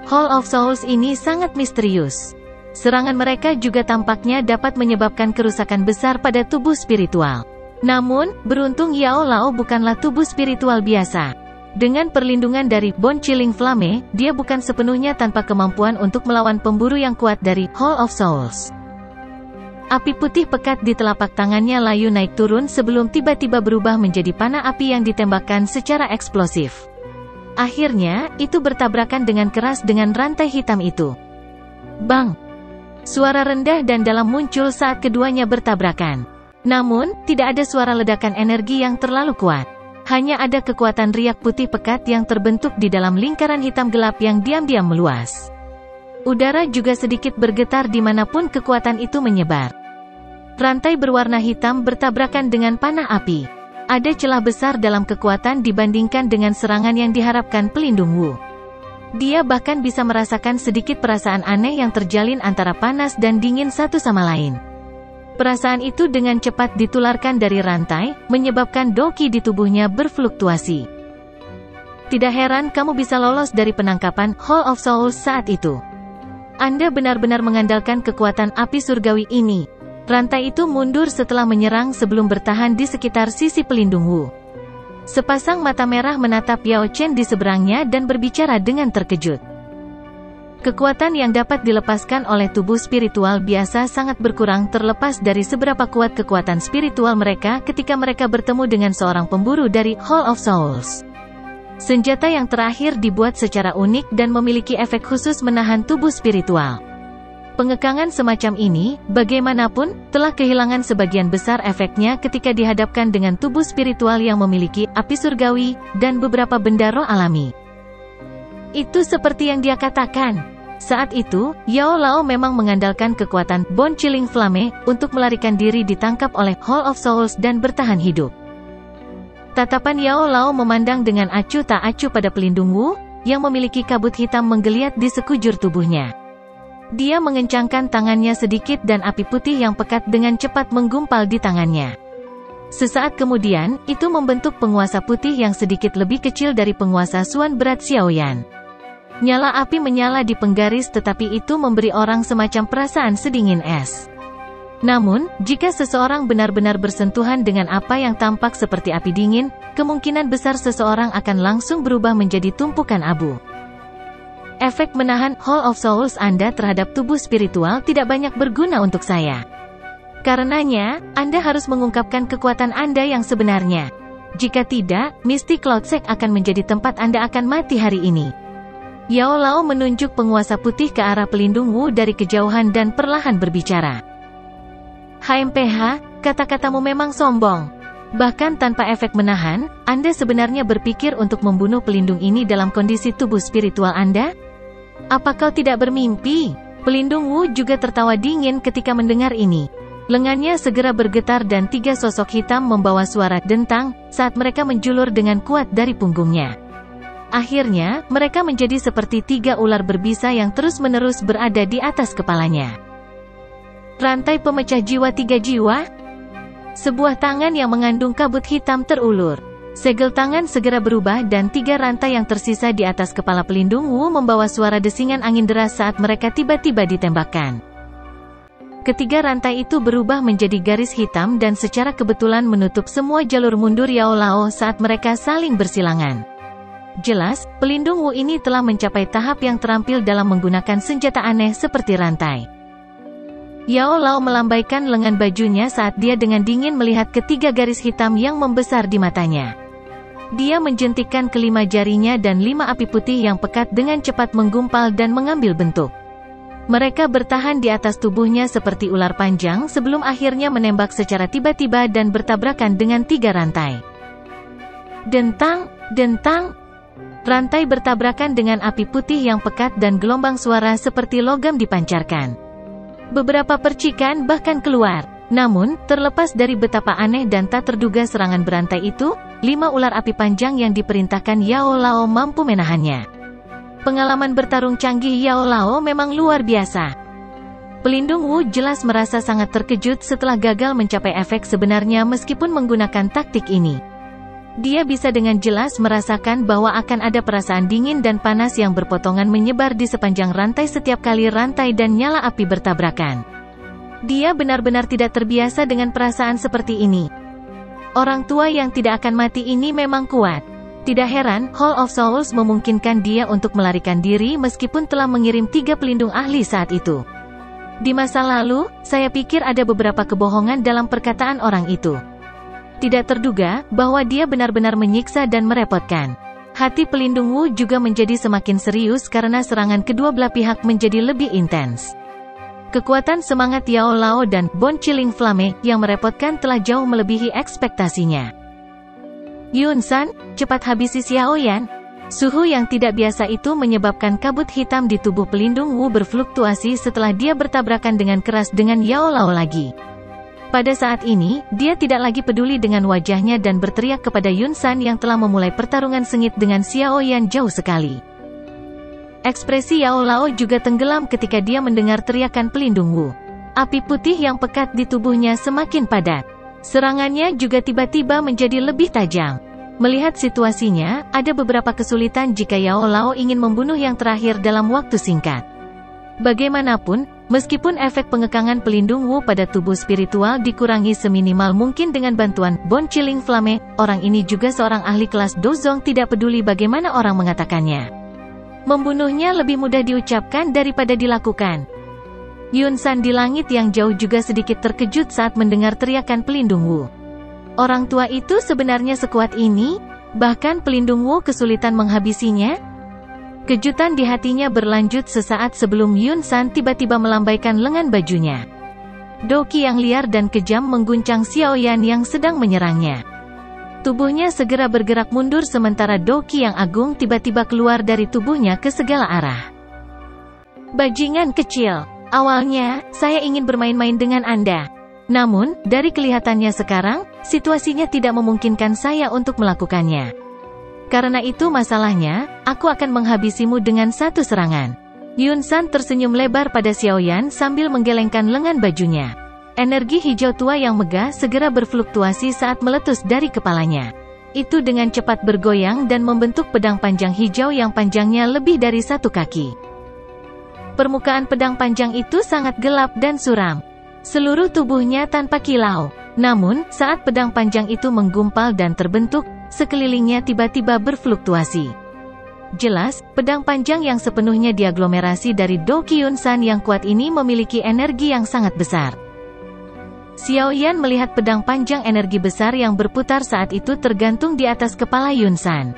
Hall of Souls ini sangat misterius. Serangan mereka juga tampaknya dapat menyebabkan kerusakan besar pada tubuh spiritual. Namun, beruntung Yao Lao bukanlah tubuh spiritual biasa. Dengan perlindungan dari Bone Chilling Flame, dia bukan sepenuhnya tanpa kemampuan untuk melawan pemburu yang kuat dari Hall of Souls. Api putih pekat di telapak tangannya layu naik turun sebelum tiba-tiba berubah menjadi panah api yang ditembakkan secara eksplosif. Akhirnya, itu bertabrakan dengan keras dengan rantai hitam itu. Bang! Suara rendah dan dalam muncul saat keduanya bertabrakan. Namun, tidak ada suara ledakan energi yang terlalu kuat. Hanya ada kekuatan riak putih pekat yang terbentuk di dalam lingkaran hitam gelap yang diam-diam meluas. Udara juga sedikit bergetar dimanapun kekuatan itu menyebar. Rantai berwarna hitam bertabrakan dengan panah api. Ada celah besar dalam kekuatan dibandingkan dengan serangan yang diharapkan pelindung Wu. Dia bahkan bisa merasakan sedikit perasaan aneh yang terjalin antara panas dan dingin satu sama lain. Perasaan itu dengan cepat ditularkan dari rantai, menyebabkan doki di tubuhnya berfluktuasi. Tidak heran kamu bisa lolos dari penangkapan Hall of Souls saat itu. Anda benar-benar mengandalkan kekuatan api surgawi ini. Rantai itu mundur setelah menyerang sebelum bertahan di sekitar sisi pelindung Wu. Sepasang mata merah menatap Yao Chen di seberangnya dan berbicara dengan terkejut. Kekuatan yang dapat dilepaskan oleh tubuh spiritual biasa sangat berkurang terlepas dari seberapa kuat kekuatan spiritual mereka ketika mereka bertemu dengan seorang pemburu dari Hall of Souls. Senjata yang terakhir dibuat secara unik dan memiliki efek khusus menahan tubuh spiritual. Pengekangan semacam ini, bagaimanapun, telah kehilangan sebagian besar efeknya ketika dihadapkan dengan tubuh spiritual yang memiliki api surgawi dan beberapa benda roh alami. Itu seperti yang dia katakan. Saat itu, Yao Lao memang mengandalkan kekuatan Bone Chilling Flame untuk melarikan diri ditangkap oleh Hall of Souls dan bertahan hidup. Tatapan Yao Lao memandang dengan acuh tak acuh pada pelindung Wu, yang memiliki kabut hitam menggeliat di sekujur tubuhnya. Dia mengencangkan tangannya sedikit dan api putih yang pekat dengan cepat menggumpal di tangannya. Sesaat kemudian, itu membentuk penguasa putih yang sedikit lebih kecil dari penguasa Suan berat Xiaoyan. Nyala api menyala di penggaris tetapi itu memberi orang semacam perasaan sedingin es. Namun, jika seseorang benar-benar bersentuhan dengan apa yang tampak seperti api dingin, kemungkinan besar seseorang akan langsung berubah menjadi tumpukan abu. Efek menahan Hall of Souls Anda terhadap tubuh spiritual tidak banyak berguna untuk saya. Karenanya, Anda harus mengungkapkan kekuatan Anda yang sebenarnya. Jika tidak, Misty Cloud Sect akan menjadi tempat Anda akan mati hari ini. Yao Lao menunjuk penguasa putih ke arah pelindung Wu dari kejauhan dan perlahan berbicara. HMPH, kata-katamu memang sombong. Bahkan tanpa efek menahan, Anda sebenarnya berpikir untuk membunuh pelindung ini dalam kondisi tubuh spiritual Anda? Apa kau tidak bermimpi? Pelindung Wu juga tertawa dingin ketika mendengar ini. Lengannya segera bergetar dan tiga sosok hitam membawa suara dentang saat mereka menjulur dengan kuat dari punggungnya. Akhirnya, mereka menjadi seperti tiga ular berbisa yang terus-menerus berada di atas kepalanya. Rantai pemecah jiwa 3 jiwa? Sebuah tangan yang mengandung kabut hitam terulur. Segel tangan segera berubah dan tiga rantai yang tersisa di atas kepala pelindung Wu membawa suara desingan angin deras saat mereka tiba-tiba ditembakkan. Ketiga rantai itu berubah menjadi garis hitam dan secara kebetulan menutup semua jalur mundur Yao Lao saat mereka saling bersilangan. Jelas, pelindung Wu ini telah mencapai tahap yang terampil dalam menggunakan senjata aneh seperti rantai. Yao Lao melambaikan lengan bajunya saat dia dengan dingin melihat ketiga garis hitam yang membesar di matanya. Dia menjentikkan kelima jarinya dan 5 api putih yang pekat dengan cepat menggumpal dan mengambil bentuk. Mereka bertahan di atas tubuhnya seperti ular panjang sebelum akhirnya menembak secara tiba-tiba dan bertabrakan dengan 3 rantai. Dentang, dentang. Rantai bertabrakan dengan api putih yang pekat dan gelombang suara seperti logam dipancarkan. Beberapa percikan bahkan keluar. Namun, terlepas dari betapa aneh dan tak terduga serangan berantai itu, 5 ular api panjang yang diperintahkan Yao Lao mampu menahannya. Pengalaman bertarung canggih Yao Lao memang luar biasa. Pelindung Wu jelas merasa sangat terkejut setelah gagal mencapai efek sebenarnya meskipun menggunakan taktik ini. Dia bisa dengan jelas merasakan bahwa akan ada perasaan dingin dan panas yang berpotongan menyebar di sepanjang rantai setiap kali rantai dan nyala api bertabrakan. Dia benar-benar tidak terbiasa dengan perasaan seperti ini. Orang tua yang tidak akan mati ini memang kuat. Tidak heran, Hall of Souls memungkinkan dia untuk melarikan diri meskipun telah mengirim 3 pelindung ahli saat itu. Di masa lalu, saya pikir ada beberapa kebohongan dalam perkataan orang itu. Tidak terduga, bahwa dia benar-benar menyiksa dan merepotkan. Hati pelindung Wu juga menjadi semakin serius karena serangan kedua belah pihak menjadi lebih intens. Kekuatan semangat Yao Lao dan Bone Chilling Flame yang merepotkan telah jauh melebihi ekspektasinya. Yun San, cepat habisi Xiao Yan. Suhu yang tidak biasa itu menyebabkan kabut hitam di tubuh pelindung Wu berfluktuasi setelah dia bertabrakan dengan keras dengan Yao Lao lagi. Pada saat ini, dia tidak lagi peduli dengan wajahnya dan berteriak kepada Yun San yang telah memulai pertarungan sengit dengan Xiao Yan jauh sekali. Ekspresi Yao Lao juga tenggelam ketika dia mendengar teriakan pelindung Wu. Api putih yang pekat di tubuhnya semakin padat. Serangannya juga tiba-tiba menjadi lebih tajam. Melihat situasinya, ada beberapa kesulitan jika Yao Lao ingin membunuh yang terakhir dalam waktu singkat. Bagaimanapun, meskipun efek pengekangan pelindung Wu pada tubuh spiritual dikurangi seminimal mungkin dengan bantuan Bone Chilling Flame, orang ini juga seorang ahli kelas Dozong tidak peduli bagaimana orang mengatakannya. Membunuhnya lebih mudah diucapkan daripada dilakukan. Yun San di langit yang jauh juga sedikit terkejut saat mendengar teriakan pelindung Wu. Orang tua itu sebenarnya sekuat ini? Bahkan pelindung Wu kesulitan menghabisinya? Kejutan di hatinya berlanjut sesaat sebelum Yun San tiba-tiba melambaikan lengan bajunya. Doki yang liar dan kejam mengguncang Xiao Yan yang sedang menyerangnya. Tubuhnya segera bergerak mundur sementara Doki yang agung tiba-tiba keluar dari tubuhnya ke segala arah. Bajingan kecil, awalnya, saya ingin bermain-main dengan Anda. Namun, dari kelihatannya sekarang, situasinya tidak memungkinkan saya untuk melakukannya. Karena itu masalahnya, aku akan menghabisimu dengan satu serangan. Yun San tersenyum lebar pada Xiao Yan sambil menggelengkan lengan bajunya. Energi hijau tua yang megah segera berfluktuasi saat meletus dari kepalanya. Itu dengan cepat bergoyang dan membentuk pedang panjang hijau yang panjangnya lebih dari 1 kaki. Permukaan pedang panjang itu sangat gelap dan suram. Seluruh tubuhnya tanpa kilau. Namun, saat pedang panjang itu menggumpal dan terbentuk, sekelilingnya tiba-tiba berfluktuasi. Jelas, pedang panjang yang sepenuhnya diaglomerasi dari Doki Yun San yang kuat ini memiliki energi yang sangat besar. Xiao Yan melihat pedang panjang energi besar yang berputar saat itu tergantung di atas kepala Yun San.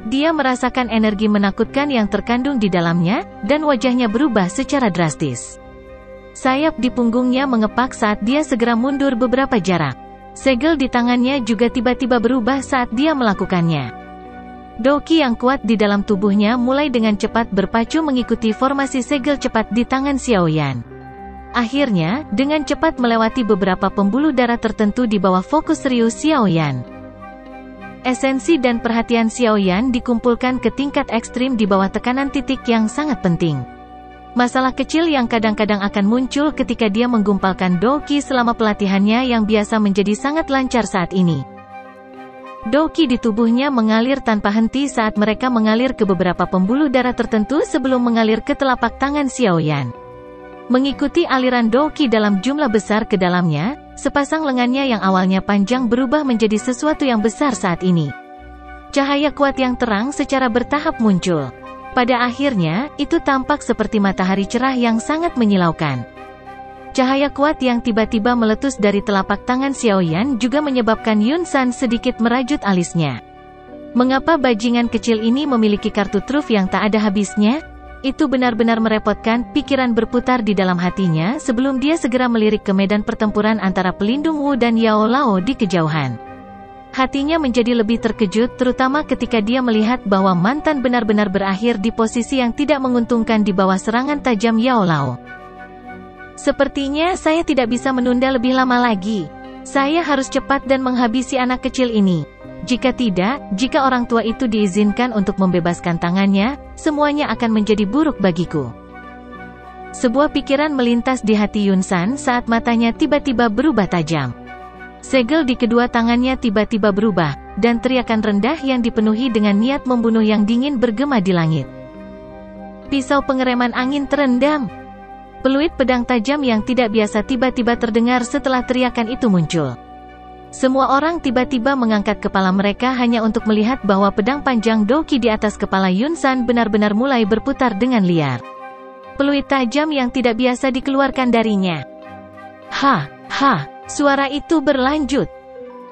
Dia merasakan energi menakutkan yang terkandung di dalamnya, dan wajahnya berubah secara drastis. Sayap di punggungnya mengepak saat dia segera mundur beberapa jarak. Segel di tangannya juga tiba-tiba berubah saat dia melakukannya. Doki yang kuat di dalam tubuhnya mulai dengan cepat berpacu mengikuti formasi segel cepat di tangan Xiao Yan. Akhirnya, dengan cepat melewati beberapa pembuluh darah tertentu di bawah fokus serius Xiao Yan. Esensi dan perhatian Xiao Yan dikumpulkan ke tingkat ekstrim di bawah tekanan titik yang sangat penting. Masalah kecil yang kadang-kadang akan muncul ketika dia menggumpalkan Doki selama pelatihannya yang biasa menjadi sangat lancar saat ini. Doki di tubuhnya mengalir tanpa henti saat mereka mengalir ke beberapa pembuluh darah tertentu sebelum mengalir ke telapak tangan Xiao Yan. Mengikuti aliran Doki dalam jumlah besar ke dalamnya, sepasang lengannya yang awalnya panjang berubah menjadi sesuatu yang besar saat ini. Cahaya kuat yang terang secara bertahap muncul. Pada akhirnya, itu tampak seperti matahari cerah yang sangat menyilaukan. Cahaya kuat yang tiba-tiba meletus dari telapak tangan Xiao Yan juga menyebabkan Yun San sedikit merajut alisnya. Mengapa bajingan kecil ini memiliki kartu truf yang tak ada habisnya? Itu benar-benar merepotkan, pikiran berputar di dalam hatinya sebelum dia segera melirik ke medan pertempuran antara pelindung Wu dan Yao Lao di kejauhan. Hatinya menjadi lebih terkejut terutama ketika dia melihat bahwa mantan benar-benar berakhir di posisi yang tidak menguntungkan di bawah serangan tajam Yao Lao. Sepertinya saya tidak bisa menunda lebih lama lagi. Saya harus cepat dan menghabisi anak kecil ini. Jika tidak, jika orang tua itu diizinkan untuk membebaskan tangannya, semuanya akan menjadi buruk bagiku. Sebuah pikiran melintas di hati Yunsan saat matanya tiba-tiba berubah tajam. Segel di kedua tangannya tiba-tiba berubah, dan teriakan rendah yang dipenuhi dengan niat membunuh yang dingin bergema di langit. Pisau pengereman angin terendam. Peluit pedang tajam yang tidak biasa tiba-tiba terdengar setelah teriakan itu muncul. Semua orang tiba-tiba mengangkat kepala mereka hanya untuk melihat bahwa pedang panjang Douki di atas kepala Yunsan benar-benar mulai berputar dengan liar. Peluit tajam yang tidak biasa dikeluarkan darinya. Suara itu berlanjut.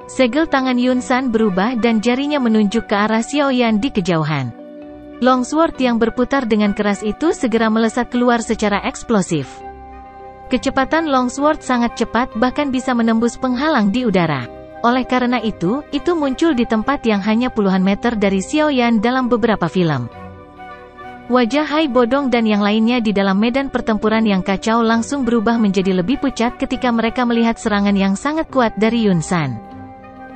Segel tangan Yunsan berubah dan jarinya menunjuk ke arah Xiaoyan di kejauhan. Longsword yang berputar dengan keras itu segera melesat keluar secara eksplosif. Kecepatan longsword sangat cepat, bahkan bisa menembus penghalang di udara. Oleh karena itu muncul di tempat yang hanya puluhan meter dari Xiaoyan dalam beberapa film. Wajah Hai Bodong dan yang lainnya di dalam medan pertempuran yang kacau langsung berubah menjadi lebih pucat ketika mereka melihat serangan yang sangat kuat dari Yunsan.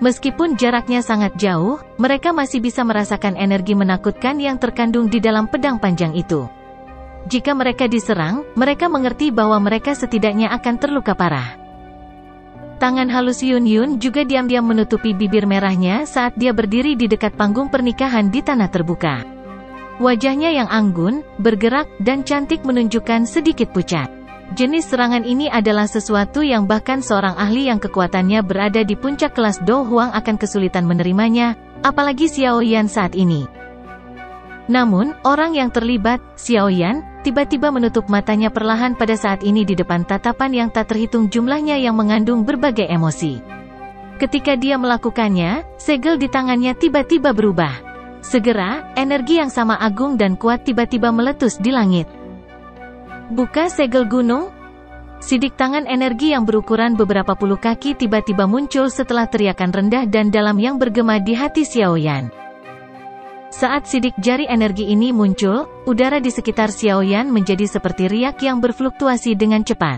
Meskipun jaraknya sangat jauh, mereka masih bisa merasakan energi menakutkan yang terkandung di dalam pedang panjang itu. Jika mereka diserang, mereka mengerti bahwa mereka setidaknya akan terluka parah. Tangan halus Yun Yun juga diam-diam menutupi bibir merahnya saat dia berdiri di dekat panggung pernikahan di tanah terbuka. Wajahnya yang anggun, bergerak, dan cantik menunjukkan sedikit pucat. Jenis serangan ini adalah sesuatu yang bahkan seorang ahli yang kekuatannya berada di puncak kelas Do Huang akan kesulitan menerimanya, apalagi Xiaoyan saat ini. Namun, orang yang terlibat, Xiaoyan, tiba-tiba menutup matanya perlahan pada saat ini di depan tatapan yang tak terhitung jumlahnya yang mengandung berbagai emosi. Ketika dia melakukannya, segel di tangannya tiba-tiba berubah. Segera, energi yang sama agung dan kuat tiba-tiba meletus di langit. Buka segel gunung? Sidik tangan energi yang berukuran beberapa puluh kaki tiba-tiba muncul setelah teriakan rendah dan dalam yang bergema di hati Xiaoyan. Saat sidik jari energi ini muncul, udara di sekitar Xiaoyan menjadi seperti riak yang berfluktuasi dengan cepat.